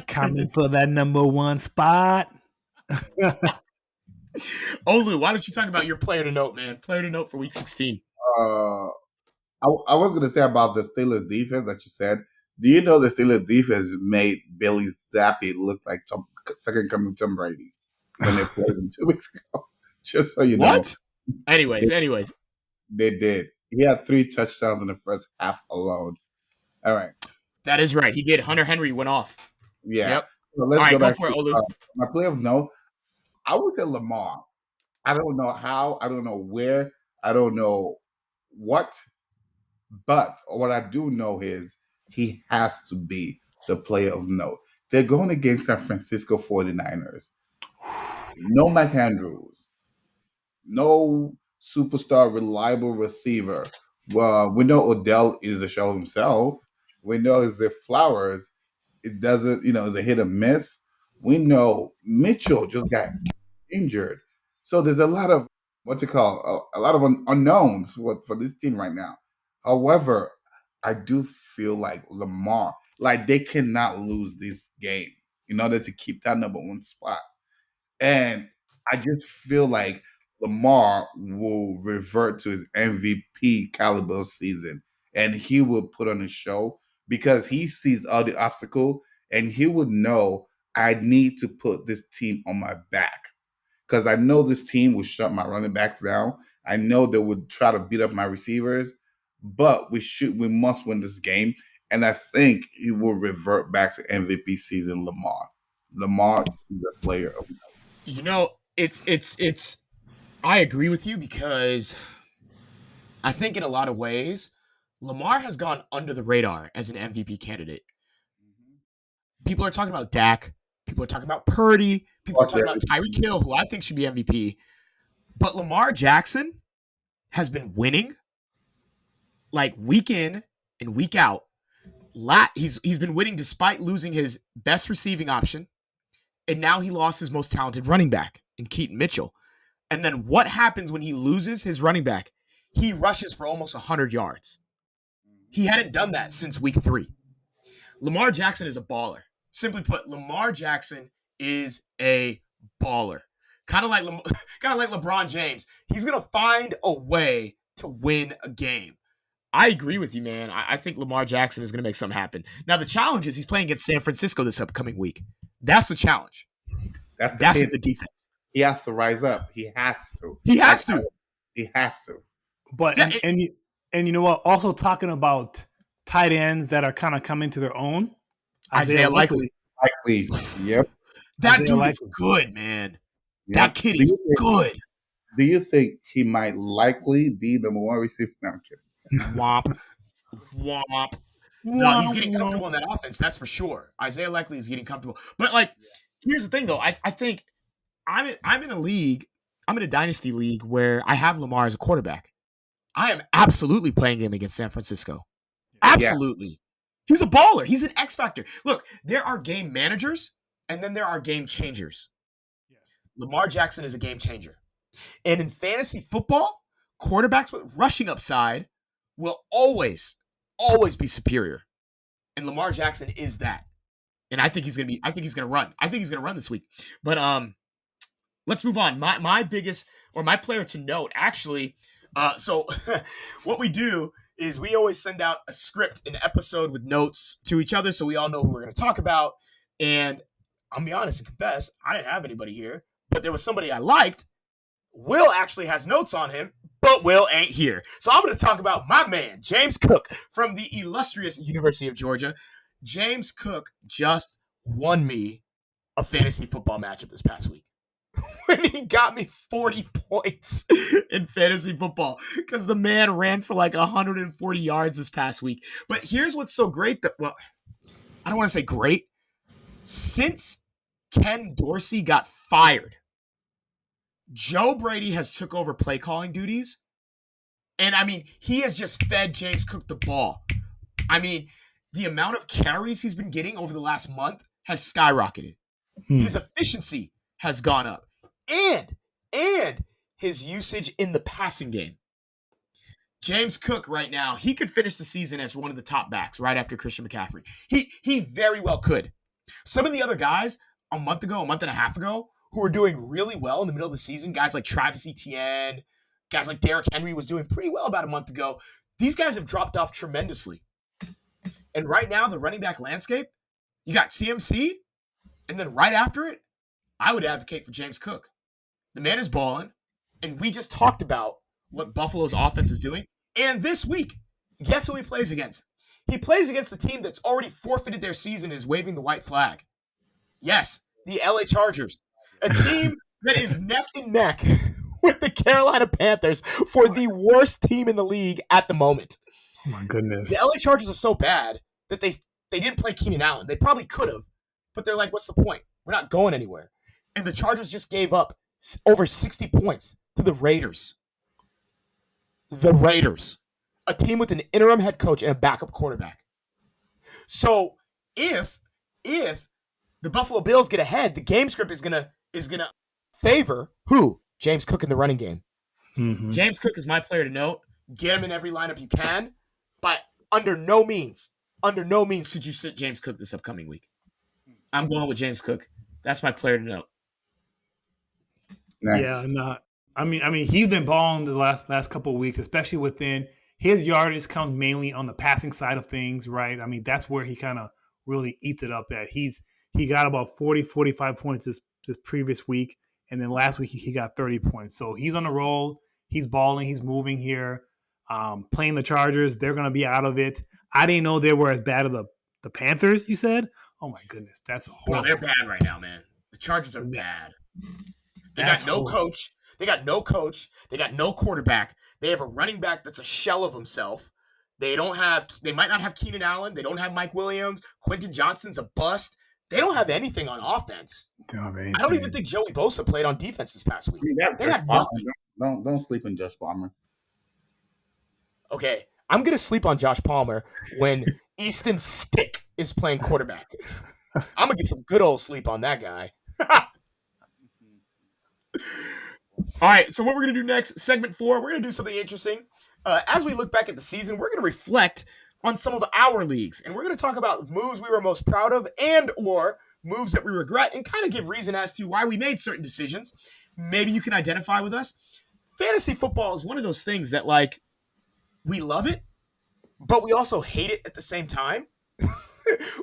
Coming for that number 1 spot. Olu, why don't you talk about your player to note, man? Player to note for week 16. I was going to say about the Steelers defense that you said. Do you know the Steelers defense made Billy Zappi look like second coming Tom Brady when they played him 2 weeks ago? Just so you know. What? Anyways. They did. He had 3 touchdowns in the first half alone. All right. That is right. He did. Hunter Henry went off. Yeah. Yep. So let's go for it, Olu. My player of note, I would say Lamar. I don't know how. I don't know where. I don't know what. But what I do know is he has to be the player of note. They're going against San Francisco 49ers. No Mike Andrews. No superstar reliable receiver. Well, we know Odell is a shell of himself. We know is the Flowers. It doesn't, is a hit or miss. We know Mitchell just got injured. So there's a lot of, a lot of unknowns for this team right now. However, I do feel like Lamar, like they cannot lose this game in order to keep that number 1 spot. And I just feel like Lamar will revert to his MVP caliber season and he will put on a show because he sees all the obstacle and he would know I need to put this team on my back because I know this team will shut my running backs down. I know they would try to beat up my receivers, but we must win this game. And I think he will revert back to MVP season Lamar. Lamar is a player of note. It's I agree with you because I think in a lot of ways, Lamar has gone under the radar as an MVP candidate. People are talking about Dak. People are talking about Purdy. People are talking about Tyreek Hill, who I think should be MVP. But Lamar Jackson has been winning like week in and week out. He's been winning despite losing his best receiving option. And now he lost his most talented running back in Keaton Mitchell. And then what happens when he loses his running back? He rushes for almost 100 yards. He hadn't done that since week 3. Lamar Jackson is a baller. Simply put, Lamar Jackson is a baller. Kind of like LeBron James. He's going to find a way to win a game. I agree with you, man. I think Lamar Jackson is going to make something happen. Now, the challenge is he's playing against San Francisco this upcoming week. That's the challenge. That's the defense. He has to rise up. He has to. He has to. But yeah, and you know what? Also talking about tight ends that are kind of coming to their own. Isaiah Likely. Yep. That dude is good, man. Yeah. That kid is good. Do you think he might likely be the number one receiver? No, I'm kidding. Womp. Womp. No, he's getting comfortable in that offense. That's for sure. Isaiah Likely is getting comfortable. But like, here's the thing though. I think I'm in a league. I'm in a dynasty league where I have Lamar as a quarterback. I am absolutely playing him against San Francisco. Absolutely. He's a baller. He's an X factor. Look, there are game managers and then there are game changers. Lamar Jackson is a game changer. And in fantasy football, quarterbacks with rushing upside will always be superior. And Lamar Jackson is that. And I think he's going to run. I think he's going to run this week. But let's move on. My biggest, or my player to note, actually, so what we do is we always send out a script, an episode with notes to each other so we all know who we're going to talk about. And I'll be honest and confess, I didn't have anybody here, but there was somebody I liked. Will actually has notes on him, but Will ain't here. So I'm going to talk about my man, James Cook, from the illustrious University of Georgia. James Cook just won me a fantasy football matchup this past week. When he got me 40 points in fantasy football because the man ran for like 140 yards this past week. But here's what's so great that, well, I don't want to say great. Since Ken Dorsey got fired, Joe Brady has took over play calling duties. And I mean, he has just fed James Cook the ball. I mean, the amount of carries he's been getting over the last month has skyrocketed. His efficiency has gone up. And his usage in the passing game. James Cook right now, he could finish the season as one of the top backs right after Christian McCaffrey. He very well could. Some of the other guys a month and a half ago, who were doing really well in the middle of the season, guys like Travis Etienne, guys like Derrick Henry was doing pretty well about a month ago. These guys have dropped off tremendously. And right now, the running back landscape, you got CMC, and then right after it, I would advocate for James Cook. The man is balling, and we just talked about what Buffalo's offense is doing. And this week, guess who he plays against? He plays against the team that's already forfeited their season, is waving the white flag. Yes, the LA Chargers, a team that is neck and neck with the Carolina Panthers for the worst team in the league at the moment. Oh my goodness. The LA Chargers are so bad that they didn't play Keenan Allen. They probably could have, but they're like, what's the point? We're not going anywhere. And the Chargers just gave up over 60 points to the Raiders. The Raiders, a team with an interim head coach and a backup quarterback. So if the Buffalo Bills get ahead, the game script is gonna favor who? James Cook in the running game. Mm-hmm. James Cook is my player to note. Get him in every lineup you can, but under no means should you sit James Cook this upcoming week. I'm going with James Cook. That's my player to note. Nice. Yeah, not. I mean, he's been balling the last couple of weeks, especially within his yardage comes mainly on the passing side of things, right? I mean, that's where he kind of really eats it up at. He got about 40, 45 points this previous week, and then last week he got 30 points. So he's on the roll. He's balling. He's moving here. Playing the Chargers, they're going to be out of it. I didn't know they were as bad as the Panthers, you said? Oh, my goodness. That's horrible. Well, they're bad right now, man. The Chargers are bad. They got no coach. They got no coach. They got no quarterback. They have a running back that's a shell of himself. They might not have Keenan Allen. They don't have Mike Williams. Quentin Johnston's a bust. They don't have anything on offense. I don't even think Joey Bosa played on defense this past week. They have nothing. Don't sleep on Josh Palmer. Okay, I'm going to sleep on Josh Palmer when Easton Stick is playing quarterback. I'm going to get some good old sleep on that guy. All right, so what we're going to do next, segment 4, we're going to do something interesting. As we look back at the season, we're going to reflect on some of our leagues, and we're going to talk about moves we were most proud of and or moves that we regret and kind of give reason as to why we made certain decisions. Maybe you can identify with us. Fantasy football is one of those things that, like, we love it, but we also hate it at the same time.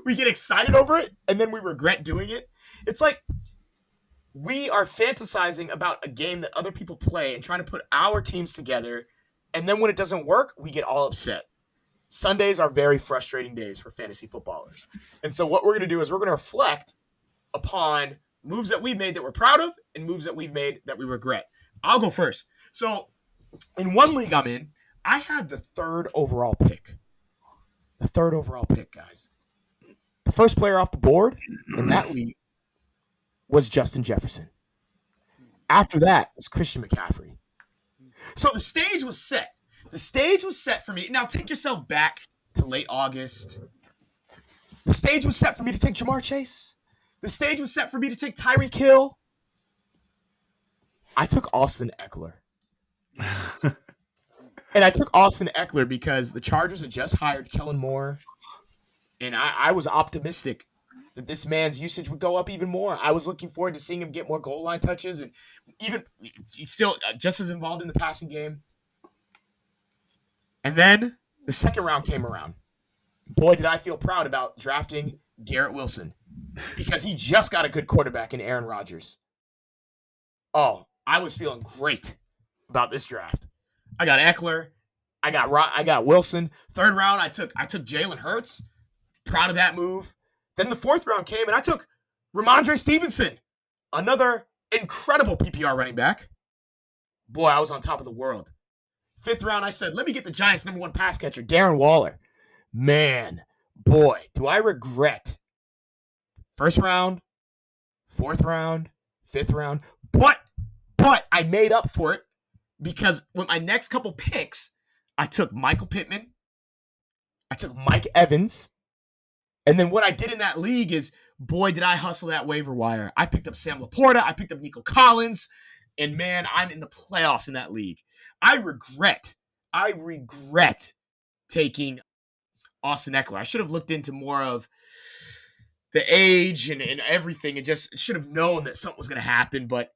We get excited over it, and then we regret doing it. It's like we are fantasizing about a game that other people play and trying to put our teams together, and then when it doesn't work, we get all upset. Sundays are very frustrating days for fantasy footballers. And so what we're going to do is we're going to reflect upon moves that we've made that we're proud of and moves that we've made that we regret. I'll go first. So in one league I'm in, I had the third overall pick. The third overall pick, guys. The first player off the board in that league was Justin Jefferson. After that was Christian McCaffrey. So the stage was set. The stage was set for me. Now take yourself back to late August. The stage was set for me to take Jamar Chase. The stage was set for me to take Tyreek Hill. I took Austin Eckler. And I took Austin Eckler because the Chargers had just hired Kellen Moore. And I was optimistic that this man's usage would go up even more. I was looking forward to seeing him get more goal line touches. And even he's still just as involved in the passing game. And then the second round came around. Boy, did I feel proud about drafting Garrett Wilson because he just got a good quarterback in Aaron Rodgers. Oh, I was feeling great about this draft. I got Eckler. I got Wilson. Third round, I took Jalen Hurts. Proud of that move. Then the fourth round came, and I took Ramondre Stevenson, another incredible PPR running back. Boy, I was on top of the world. Fifth round, I said, let me get the Giants' number one pass catcher, Darren Waller. Man, boy, do I regret first round, fourth round, fifth round. But I made up for it because with my next couple picks, I took Michael Pittman, I took Mike Evans, and then what I did in that league is, boy, did I hustle that waiver wire. I picked up Sam LaPorta, I picked up Nico Collins, and man, I'm in the playoffs in that league. I regret taking Austin Eckler. I should have looked into more of the age and everything and just should have known that something was going to happen. But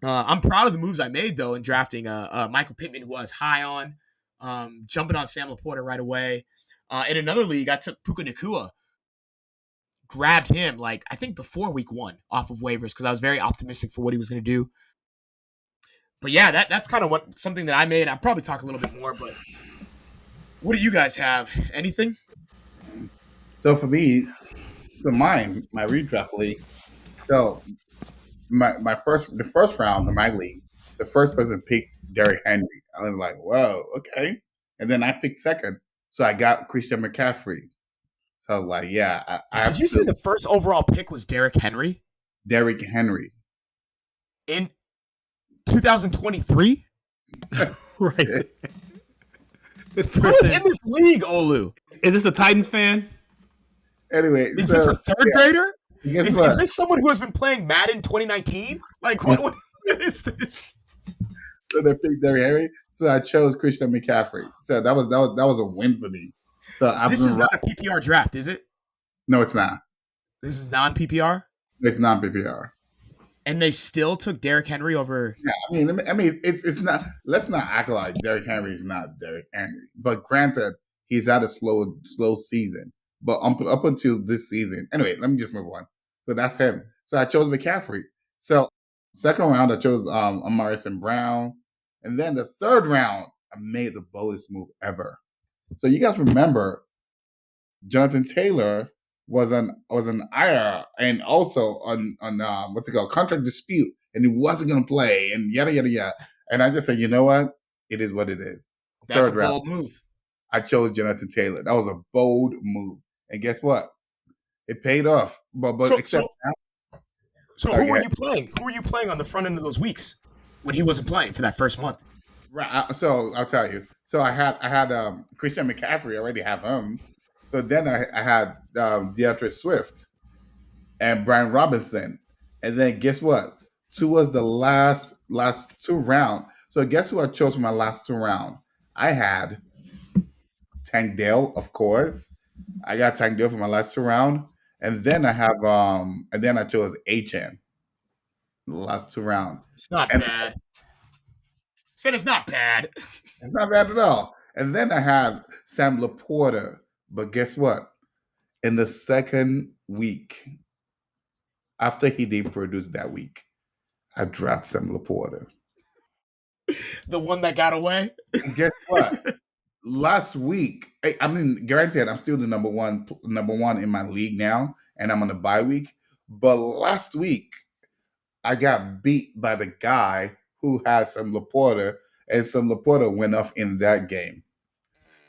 I'm proud of the moves I made, though, in drafting Michael Pittman, who I was high on, jumping on Sam LaPorta right away. In another league, I took Puka Nacua, grabbed him, like, I think before week 1 off of waivers because I was very optimistic for what he was going to do. But yeah, that's kind of something that I made. I'll probably talk a little bit more, but what do you guys have? Anything? So for me, my redraft league. So the first round in my league, the first person picked Derrick Henry. I was like, whoa, okay. And then I picked second, so I got Christian McCaffrey. So I was like, yeah. Did you say the first overall pick was Derrick Henry? Derrick Henry in 2023? Right. This Who is in this league, Olu? Is this a Titans fan? Anyway, is this a third grader? Is this someone who has been playing Madden 2019? Like, what is this? So they picked Derrick Henry. So I chose Christian McCaffrey. So that was a win for me. So this is not a PPR draft, is it? No, it's not. This is non-PPR? It's non-PPR. And they still took Derrick Henry over. Yeah, I mean, it's not. Let's not act like Derrick Henry is not Derrick Henry. But granted, he's had a slow season. But up until this season, anyway, let me just move on. So that's him. So I chose McCaffrey. So second round, I chose Amari St. Brown, and then the third round, I made the boldest move ever. So you guys remember, Jonathan Taylor was an IR and also on what's it called, contract dispute, and he wasn't going to play, and yada yada yada. And I just said, you know what? It is what it is. That's a bold move. I chose Jonathan Taylor. That was a bold move, and guess what? It paid off. But so who were you playing? Who were you playing on the front end of those weeks when he wasn't playing for that first month? Right. So I'll tell you. So I had Christian McCaffrey. I already have him. So then I had DeAndre Swift and Brian Robinson. And then guess what? Towards the last 2 rounds. So guess who I chose for my last 2 rounds? I had Tank Dell, of course. I got Tank Dell for my last 2 rounds. And then I have and then I chose HN the last 2 rounds. It's not bad. Said it's not bad. It's not bad at all. And then I had Sam LaPorta. But guess what? In the second week, after he didn't produce that week, I dropped Sam LaPorta. The one that got away? And guess what? Last week, I mean, granted, I'm still the number one in my league now, and I'm on a bye week. But last week, I got beat by the guy who had some LaPorta, and some LaPorta went off in that game.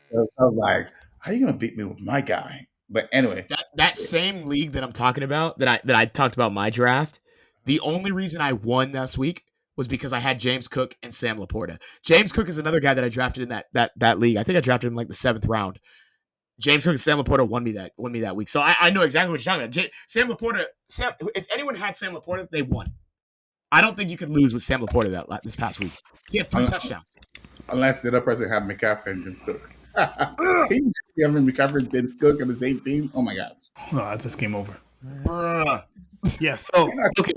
So I was like, "How you gonna beat me with my guy?" But anyway, That same league that I'm talking about, that I talked about my draft, the only reason I won last week was because I had James Cook and Sam LaPorta. James Cook is another guy that I drafted in that league. I think I drafted him like the 7th round. James Cook and Sam LaPorta won me that week. So I know exactly what you're talking about. Sam LaPorta, if anyone had Sam LaPorta, they won. I don't think you could lose with Sam LaPorta this past week. He had 3 touchdowns. Unless the other person had McCaffrey and James Cook. He having McCaffrey and James Cook on the same team. Oh my god! No, that's just game over. Bruh. Yeah. So okay.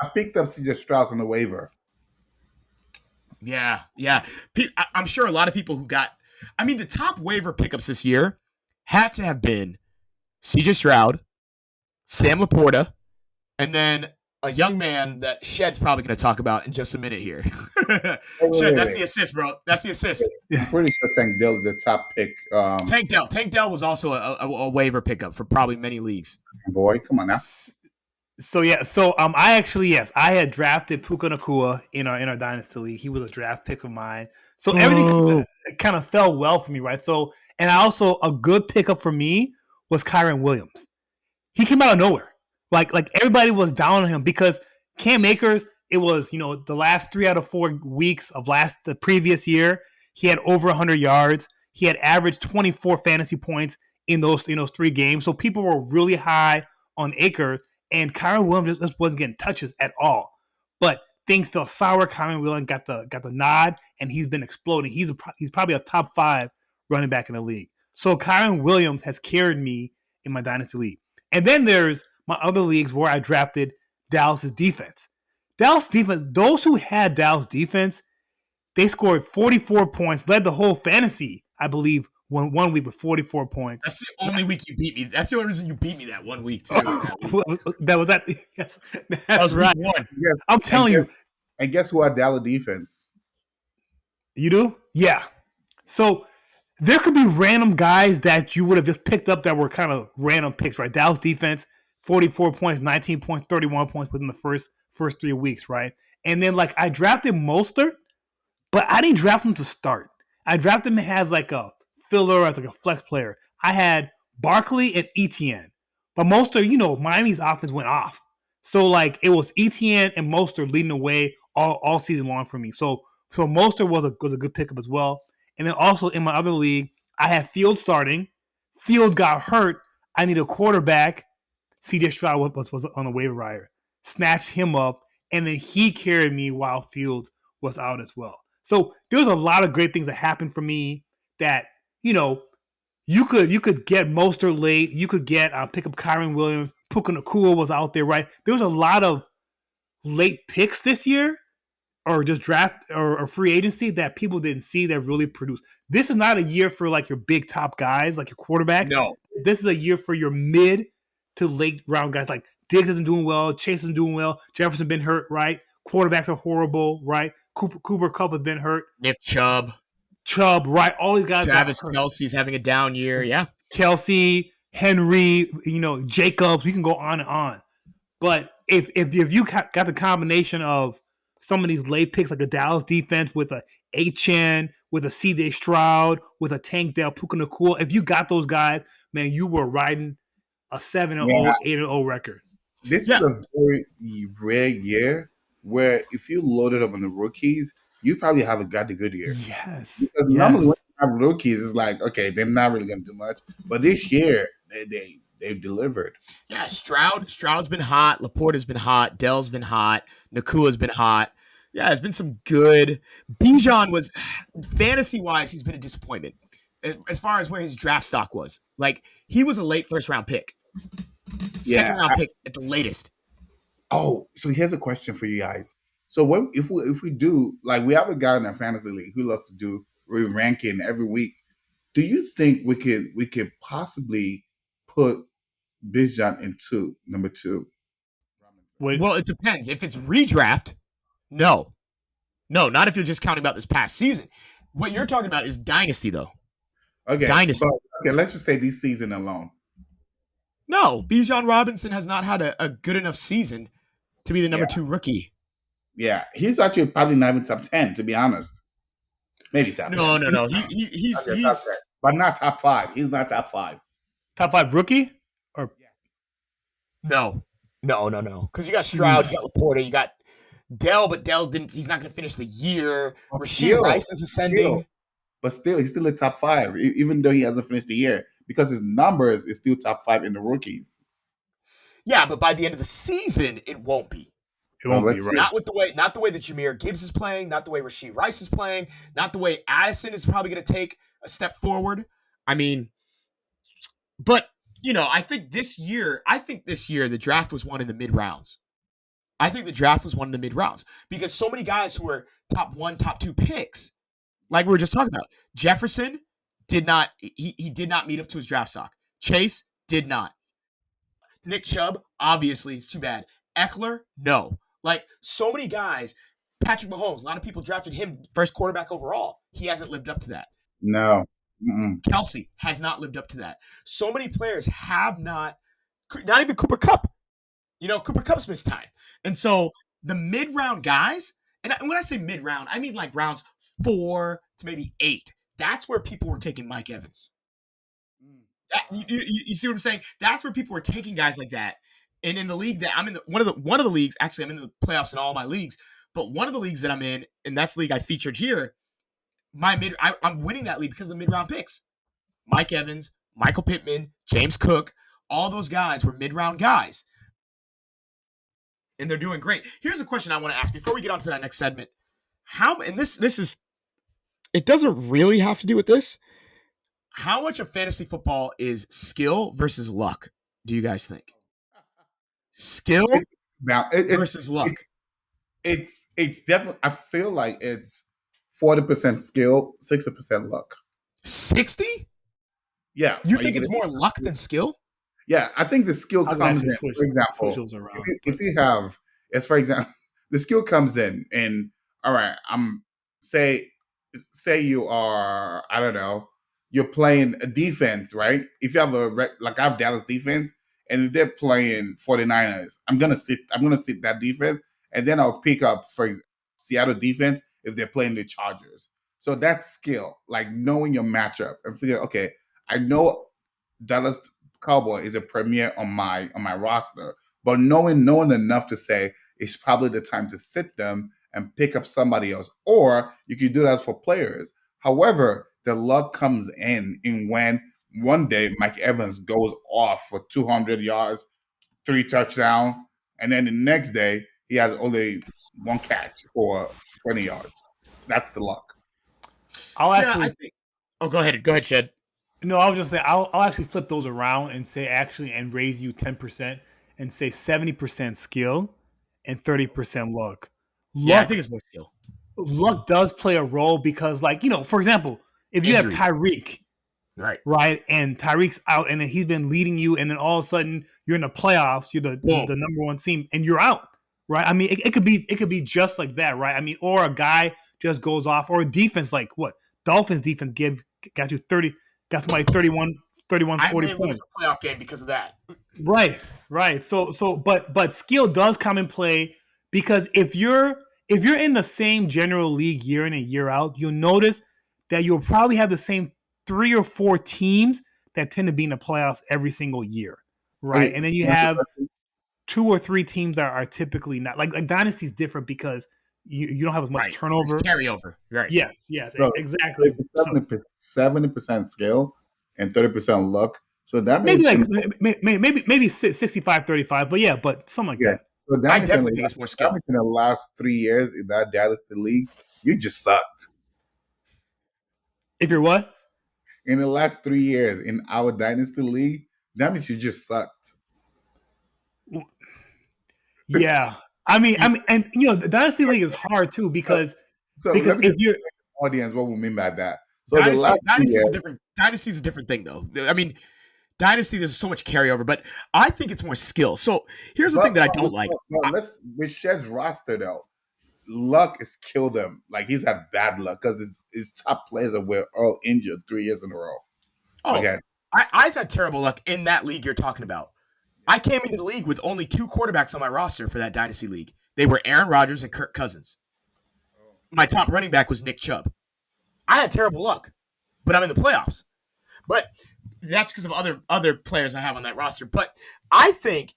I picked up C.J. Stroud on the waiver. Yeah. I'm sure a lot of people who got, the top waiver pickups this year had to have been C.J. Stroud, Sam LaPorta, and then a young man that Shed's probably going to talk about in just a minute here. Shed, that's the assist, bro. That's the assist. I'm pretty sure Tank Dell is the top pick. Tank Dell was also a waiver pickup for probably many leagues. Boy, come on now. So I had drafted Puka Nacua in our dynasty league. He was a draft pick of mine. So everything kind of fell well for me, right? So, and also a good pickup for me was Kyren Williams. He came out of nowhere. Like everybody was down on him because Cam Akers, it was, the last 3 out of 4 weeks of the previous year, he had over 100 yards. He had averaged 24 fantasy points in those 3 games. So people were really high on Akers, and Kyren Williams just wasn't getting touches at all. But things fell sour. Kyren Williams got the nod, and he's been exploding. He's probably a top 5 running back in the league. So Kyren Williams has carried me in my dynasty league. And then there's my other leagues where I drafted Dallas's defense. Dallas defense, those who had Dallas defense, they scored 44 points, led the whole fantasy, I believe, one week with 44 points. That's the only week you beat me. That's the only reason you beat me that one week, too. That was that. Yes, that was right. Week 1. Yes. I'm telling you. And guess who had Dallas defense? You do? Yeah. So there could be random guys that you would have just picked up that were kind of random picks, right? Dallas defense, 44 points, 19 points, 31 points within the first 3 weeks, right? And then I drafted Mostert, but I didn't draft him to start. I drafted him as a filler, as a flex player. I had Barkley and Etienne. But Mostert, Miami's offense went off. So it was Etienne and Mostert leading the way all season long for me. So Mostert was a good pickup as well. And then also in my other league, I had Fields starting. Fields got hurt. I need a quarterback. C.J. Stroud was on the waiver wire. Snatched him up, and then he carried me while Fields was out as well. So there's a lot of great things that happened for me that, you could get Mostert late. You could get pick up Kyren Williams. Puka Nacua was out there, right? There was a lot of late picks this year, or just draft or free agency that people didn't see that really produced. This is not a year for your big top guys, like your quarterbacks. No. This is a year for your mid to late round guys. Like Diggs isn't doing well, Chase isn't doing well, Jefferson been hurt, right? Quarterbacks are horrible, right? Cooper Kupp has been hurt. Nick Chubb, right? All these guys. Travis Kelce's having a down year, yeah. Kelce, Henry, Jacobs. We can go on and on. But if you got the combination of some of these late picks, like a Dallas defense with a HN, with a C.J. Stroud, with a Tank Dell, Puka Nacua, if you got those guys, man, you were riding a 7-0, 8-0 record. This is a very rare year where if you loaded up on the rookies, you probably have got a good year. Yes. Because normally when you have rookies, it's like, okay, they're not really going to do much. But this year, they've delivered. Yeah, Stroud's been hot. LaPorta's been hot. Dell's been hot. Nakua's been hot. Yeah, there's been some good. Bijan was, fantasy-wise, he's been a disappointment as far as where his draft stock was. He was a late first-round pick. Second-round pick at the latest. Oh, so here's a question for you guys. So what if we do, we have a guy in our fantasy league who loves to do ranking every week. Do you think we could possibly put Bijan into number 2? Well, it depends. If it's redraft, no, not if you're just counting about this past season. What you're talking about is dynasty, though. Okay, dynasty. Okay, let's just say this season alone. No, Bijan Robinson has not had a good enough season to be the number Yeah, 2 rookie. yeah. He's actually probably not even top 10, to be honest. Maybe top 10. No. Okay, top 10. But not top 5. He's not top 5. Top 5 rookie? Or no. Because you got Hmm. Stroud, you got LaPorta, you got Dell, but Dell didn't. He's not going to finish the year. But Rashee Rice is ascending. But still, he's still in top 5, even though he hasn't finished the year, because his numbers is still top 5 in the rookies. Yeah, but by the end of the season, it won't be. it won't be let's right. see. Not the way that Jahmyr Gibbs is playing, not the way Rashee Rice is playing, not the way Addison is probably going to take a step forward. I mean, but I think this year the draft was one in the mid rounds. I think the draft was one in the mid rounds because so many guys who were top 1, top 2 picks, like we were just talking about, Jefferson did not meet up to his draft stock. Chase did not. Nick Chubb, obviously, it's too bad. Eckler, no. Like, so many guys. Patrick Mahomes, a lot of people drafted him first quarterback overall. He hasn't lived up to that. No. Mm-mm. Kelsey has not lived up to that. So many players have not even Cooper Kupp. Cooper Kupp's missed time. And so the mid-round guys, and when I say mid-round, I mean like rounds 4 to maybe 8. That's where people were taking Mike Evans. You see what I'm saying? That's where people were taking guys like that. And in the league that I'm in, one of the leagues, actually, I'm in the playoffs in all my leagues, but one of the leagues that I'm in, and that's the league I featured here, I'm winning that league because of the mid-round picks. Mike Evans, Michael Pittman, James Cook, all those guys were mid-round guys. And they're doing great. Here's a question I want to ask before we get on to that next segment. And this is, it doesn't really have to do with this. How much of fantasy football is skill versus luck, do you guys think? Skill versus luck. It's definitely, I feel like it's 40% skill, 60% luck. 60? Yeah. You think it's more luck than skill? Yeah, I think the skill comes in. For example, if you have, as for example, the skill comes in, and all right, say you are, I don't know, you're playing a defense, right? If you have I have Dallas defense, and if they're playing 49ers, I'm gonna sit that defense, and then I'll pick up for Seattle defense if they're playing the Chargers. So that's skill, like knowing your matchup and figure, okay, I know Dallas Cowboy is a premier on my roster, but knowing enough to say it's probably the time to sit them and pick up somebody else, or you could do that for players. However, the luck comes in when one day Mike Evans goes off for 200 yards, 3 touchdowns, and then the next day he has only 1 catch for 20 yards. That's the luck. I'll actually. I think. Oh, go ahead, Shed. No, I was just saying I'll actually flip those around and say and raise you 10% and say 70% skill and 30% luck. Yeah, I think it's more skill. Luck does play a role because, for example, if you Injury. have Tyreek, right, and Tyreek's out and then he's been leading you, and then all of a sudden you're in the playoffs, you're the number 1 team, and you're out, right? I mean, it could be just like that, right? I mean, or a guy just goes off, or a defense like what Dolphins defense got you 30. Got somebody 31, 40 points. A playoff game because of that. Right. So, but skill does come in play because if you're in the same general league year in and year out, you'll notice that you'll probably have the same 3 or 4 teams that tend to be in the playoffs every single year, right? And then you have 2 or 3 teams that are typically not like Dynasty is different because you don't have as much turnover. It's carryover. Right. Yes, so exactly. 70% skill and 30% luck. So that maybe maybe 65-35, but something like that. So that I definitely think it's more skill. In the last 3 years in that Dallas league, you just sucked. If you're what? In the last 3 years in our Dynasty league, that means you just sucked. Yeah. I mean, and the Dynasty League is hard too because if you're audience, what we mean by that. So Dynasty is a different thing though. I mean, Dynasty, there's so much carryover, but I think it's more skill. So here's the thing that I don't like. With Shed's roster though, luck has killed him. Like he's had bad luck because his top players were all injured 3 years in a row. Oh, okay. I've had terrible luck in that league you're talking about. I came into the league with only 2 quarterbacks on my roster for that dynasty league. They were Aaron Rodgers and Kirk Cousins. My top running back was Nick Chubb. I had terrible luck, but I'm in the playoffs. But that's because of other players I have on that roster. But I think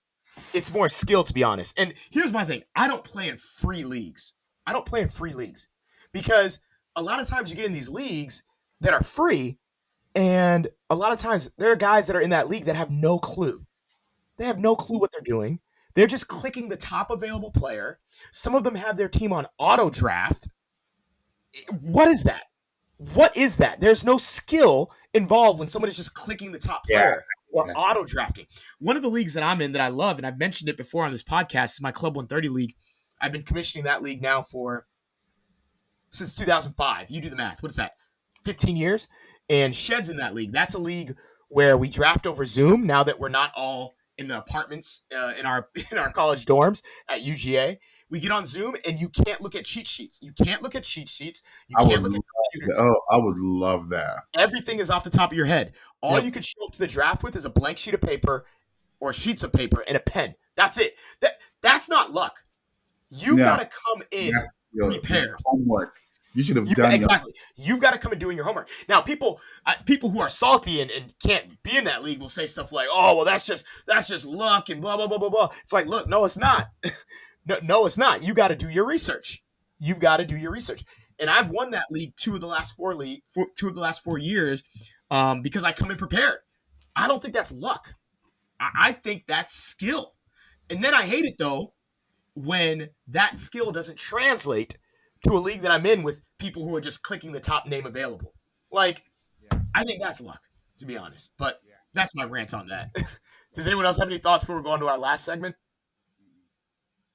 it's more skill, to be honest. And here's my thing. I don't play in free leagues. Because a lot of times you get in these leagues that are free, and a lot of times there are guys that are in that league that have no clue. They have no clue what they're doing. They're just clicking the top available player. Some of them have their team on auto draft. What is that? There's no skill involved when someone is just clicking the top player or auto drafting. One of the leagues that I'm in that I love, and I've mentioned it before on this podcast, is my Club 130 league. I've been commissioning that league now since 2005. You do the math. What is that? 15 years? And Shed's in that league. That's a league where we draft over Zoom now that we're not all in the apartments in our college dorms at UGA. We get on Zoom, and you can't look at cheat sheets. You can't look at computers. I would love that. Everything is off the top of your head. All you could show up to the draft with is a blank sheet of paper or sheets of paper and a pen. That's it. That's not luck. You've got to come in prepared. Homework. You should have done exactly. You've got to come in doing your homework. Now, people who are salty and can't be in that league will say stuff like, "Oh, well, that's just luck and blah blah blah blah blah." It's like, look, no, it's not. no, it's not. You got to do your research. And I've won that league 2 of the last 4 years because I come in prepared. I don't think that's luck. I think that's skill. And then I hate it though when that skill doesn't translate to a league that I'm in with people who are just clicking the top name available. I think that's luck, to be honest. But that's my rant on that. Does anyone else have any thoughts before we go on to our last segment?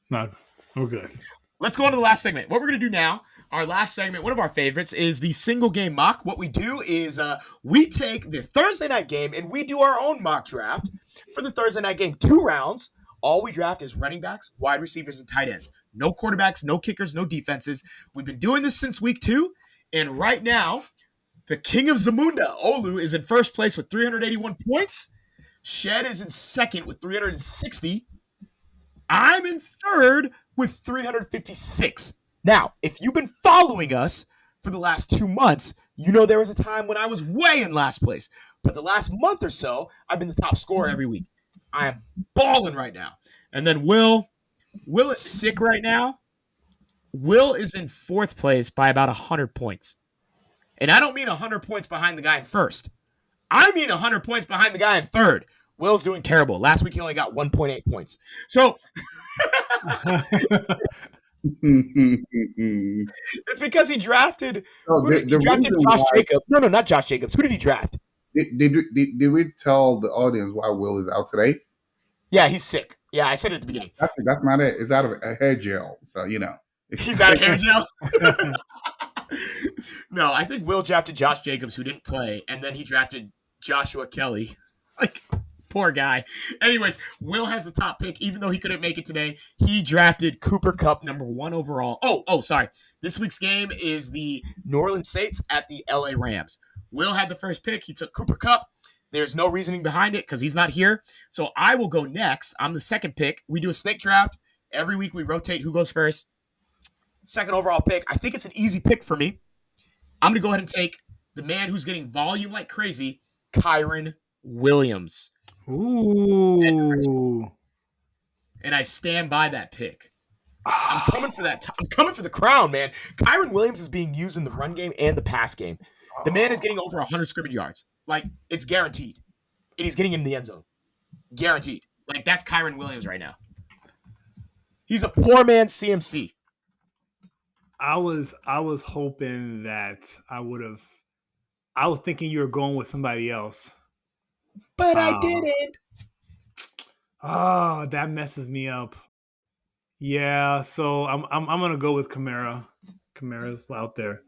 No, we're good. Let's go on to the last segment. What we're going to do now, our last segment, one of our favorites, is the single game mock. What we do is we take the Thursday night game and we do our own mock draft for the Thursday night game. 2 rounds. All we draft is running backs, wide receivers, and tight ends. No quarterbacks, no kickers, no defenses. We've been doing this since week 2, and right now, the king of Zamunda, Olu, is in first place with 381 points. Shed is in second with 360. I'm in third with 356. Now, if you've been following us for the last 2 months, you know there was a time when I was way in last place. But the last month or so, I've been the top scorer every week. I am balling right now. And then Will is sick right now. Will is in 4th place by about 100 points. And I don't mean 100 points behind the guy in first. I mean 100 points behind the guy in third. Will's doing terrible. Last week he only got 1.8 points. So it's because he drafted, drafted Josh Jacobs. No, not Josh Jacobs. Who did he draft? Did we tell the audience why Will is out today? Yeah, he's sick. Yeah, I said it at the beginning. That's not it. It's out of a hair gel. So, He's out of hair gel? No, I think Will drafted Josh Jacobs, who didn't play, and then he drafted Joshua Kelly. Poor guy. Anyways, Will has the top pick, even though he couldn't make it today. He drafted Cooper Kupp, number 1 overall. Oh, sorry. This week's game is the New Orleans Saints at the LA Rams. Will had the first pick. He took Cooper Kupp. There's no reasoning behind it because he's not here. So I will go next. I'm the second pick. We do a snake draft. Every week we rotate who goes first. Second overall pick. I think it's an easy pick for me. I'm going to go ahead and take the man who's getting volume like crazy, Kyren Williams. Ooh. And I stand by that pick. I'm coming for that. I'm coming for the crown, man. Kyren Williams is being used in the run game and the pass game. The man is getting over 100 scrimmage yards. It's guaranteed. And he's getting in the end zone. Guaranteed. That's Kyren Williams right now. He's a poor man's CMC. I was hoping that I was thinking you were going with somebody else. But I didn't. Oh, that messes me up. Yeah, so I'm gonna go with Kamara. Kamara's out there.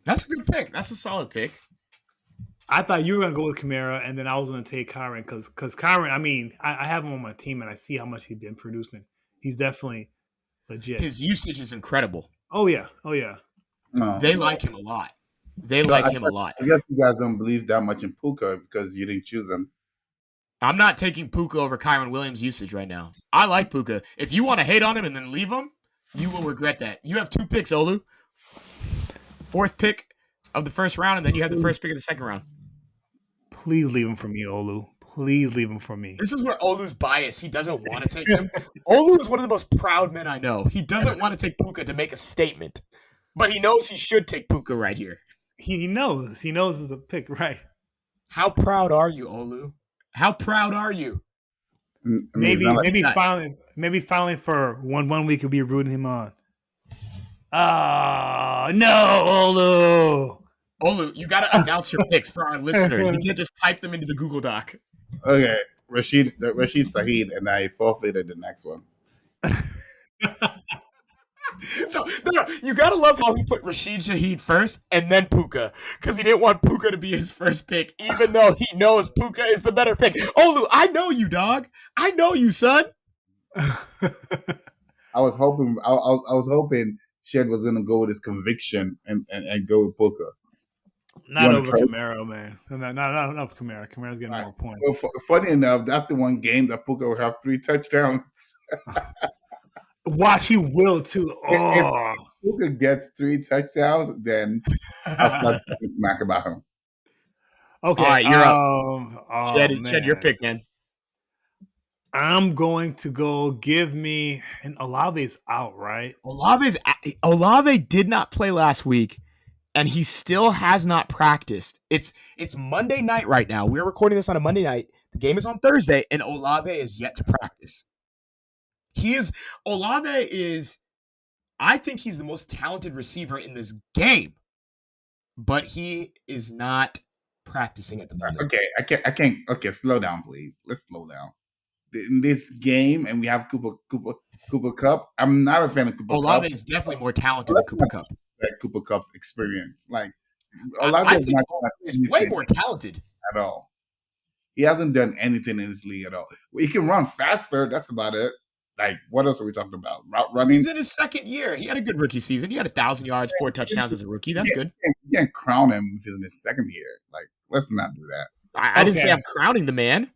That's a good pick. That's a solid pick. I thought you were gonna go with Kamara, and then I was gonna take Kyren because Kyren. I mean, I have him on my team, and I see how much he's been producing. He's definitely legit. His usage is incredible. Oh yeah. No. They like him a lot. I guess you guys don't believe that much in Puka because you didn't choose him. I'm not taking Puka over Kyron Williams' usage right now. I like Puka. If you want to hate on him and then leave him, you will regret that. You have 2 picks, Olu. 4th pick of the first round, and then you have the first pick of the second round. Please leave him for me, Olu. Please leave him for me. This is where Olu's bias. He doesn't want to take him. Olu is one of the most proud men I know. He doesn't want to take Puka to make a statement, but he knows he should take Puka right here. He knows. He knows the pick, right? How proud are you, Olu? How proud are you? Maybe finally for one week we'll be rooting him on. No, Olu. Olu, you got to announce your picks for our listeners. You can't just type them into the Google Doc. Okay, Rashid Saheed, and I forfeited the next one. So, no, you got to love how he put Rashid Shaheed first and then Puka, because he didn't want Puka to be his first pick, even though he knows Puka is the better pick. Olu, I know you, dog. I know you, son. I was hoping Shed was going to go with his conviction and go with Puka. Not over Camaro, man. Not enough Camaro. Camara's getting more points. Well, funny enough, that's the one game that Puka will have 3 touchdowns. Watch, he will too. If Puka gets 3 touchdowns, then I'll start talking smack about him. Okay, all right, you're up. Shed, your pick, man. I'm going to go give me – and Olave's out, right? Olave did not play last week, and he still has not practiced. It's Monday night right now. We're recording this on a Monday night. The game is on Thursday, and Olave is yet to practice. Olave is – I think he's the most talented receiver in this game, but he is not practicing at the moment. Okay, I can't. Okay, slow down, please. Let's slow down. In this game, and we have Cooper Cup. I'm not a fan of Cooper Cup. Olave is definitely more talented than Cooper Cup. That Cooper Cup's experience, like Olave is way more talented at all. He hasn't done anything in this league at all. He can run faster. That's about it. Like, what else are we talking about? Route running. He's in his second year. He had a good rookie season. He had 1,000 yards, 4 touchdowns as a rookie. That's good. You can't crown him if he's in his second year. Like, let's not do that. I didn't say I'm crowning the man.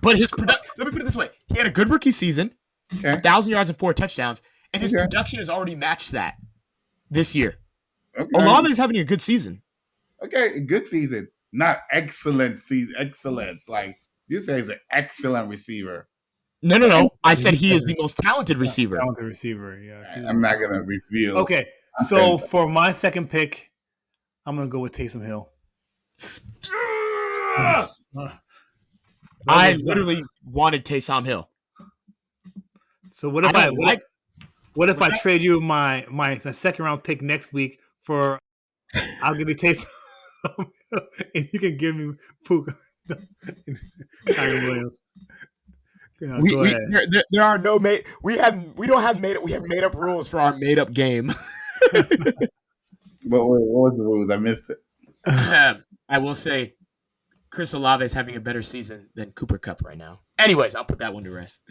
But his let me put it this way. He had a good rookie season, 1,000 yards and 4 touchdowns, and his production has already matched that this year. Okay. Olave is having a good season. Okay, good season. Not excellent season. Excellent. Like, you say he's an excellent receiver. No. I said he is the most talented receiver. Talented receiver, yeah. I'm not going to reveal. Okay, so for my second pick, I'm going to go with Taysom Hill. I literally wanted Taysom Hill. So what if I trade you my second round pick next week for I'll give you Taysom and you can give me Puka. Williams. There are no we have made up rules for our made up game. What was the rules? I missed it. I will say Chris Olave is having a better season than Cooper Kupp right now. Anyways, I'll put that one to rest.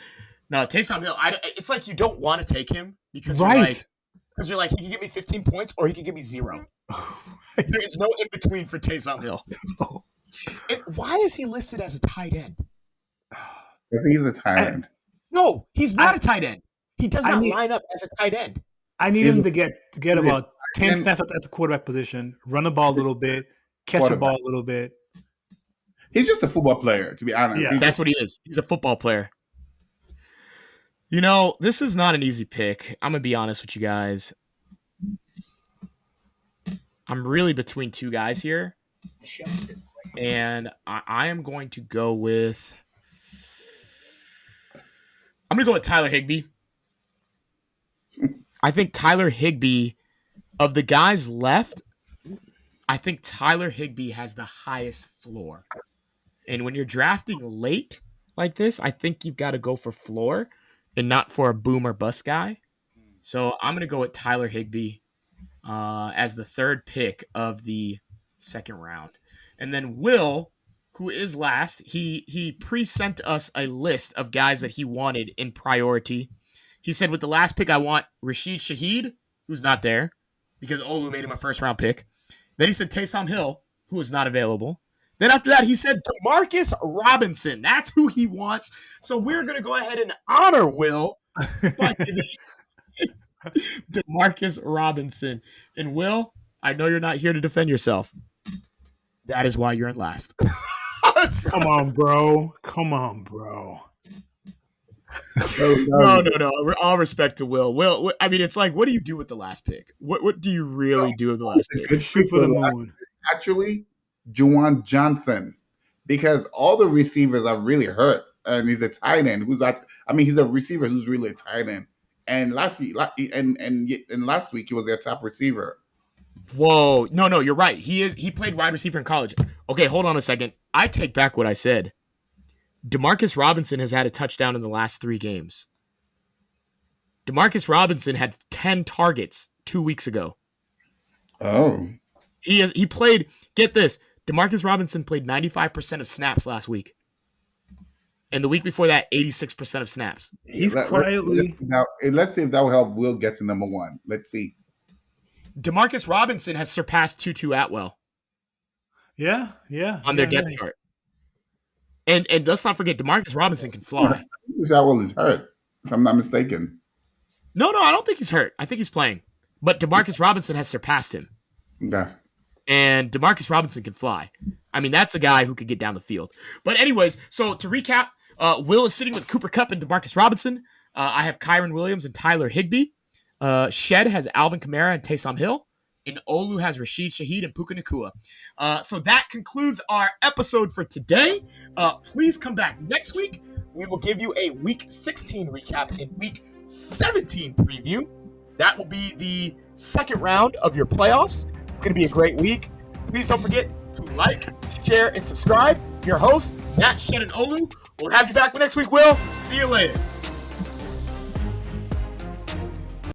No, Taysom Hill, it's like you don't want to take him because you're like, he can give me 15 points or he can give me 0. There is no in between for Taysom Hill. And why is he listed as a tight end? Because he's a tight end. No, he's not a tight end. He does not line up as a tight end. I need him to get about 10 snaps at the quarterback position, run the ball a little bit, catch the ball a little bit. He's just a football player, to be honest. Yeah, that's what he is. He's a football player. You know, this is not an easy pick. I'm going to be honest with you guys. I'm really between 2 guys here. And I am going to go with... I'm going to go with Tyler Higbee. I think Tyler Higbee, of the guys left, I think Tyler Higbee has the highest floor. And when you're drafting late like this, I think you've got to go for floor and not for a boom or bust guy. So I'm going to go with Tyler Higbee as the 3rd pick of the second round. And then Will, who is last, he pre-sent us a list of guys that he wanted in priority. He said, with the last pick, I want Rashid Shaheed, who's not there, because Olu made him a first-round pick. Then he said Taysom Hill, who is not available. Then after that, he said Demarcus Robinson. That's who he wants. So we're going to go ahead and honor Will by giving Demarcus Robinson. And Will, I know you're not here to defend yourself. That is why you're in last. Come on, bro. Come on, bro. No. All respect to Will. Will, I mean, it's like, what do you do with the last pick? What do you really do with the last pick? Shoot for the moon. Actually, Juwan Johnson, because all the receivers are really hurt, and he's a tight end he's a receiver who's really a tight end. And last week he was their top receiver. Whoa, no, you're right. He played wide receiver in college. Okay, hold on a second. I take back what I said. Demarcus Robinson has had a touchdown in the last 3 games. Demarcus Robinson had 10 targets 2 weeks ago. Oh. He played, get this, Demarcus Robinson played 95% of snaps last week. And the week before that, 86% of snaps. He's quietly. Let's see if that will help Will get to number 1. Let's see. Demarcus Robinson has surpassed Tutu Atwell. Yeah. On their depth chart. And let's not forget, Demarcus Robinson can fly. Atwell is hurt, if I'm not mistaken. No, I don't think he's hurt. I think he's playing. But Demarcus Robinson has surpassed him. Okay. And Demarcus Robinson can fly. I mean, that's a guy who could get down the field. But anyways, so to recap, Will is sitting with Cooper Kupp and Demarcus Robinson. I have Kyron Williams and Tyler Higbee. Shed has Alvin Kamara and Taysom Hill. And Olu has Rashid Shaheed and Puka Nacua. So that concludes our episode for today. Please come back next week. We will give you a Week 16 recap and Week 17 preview. That will be the second round of your playoffs. It's going to be a great week. Please don't forget to like, share, and subscribe. Your host, Matt, Shed, and Olu. We'll have you back next week, Will. See you later.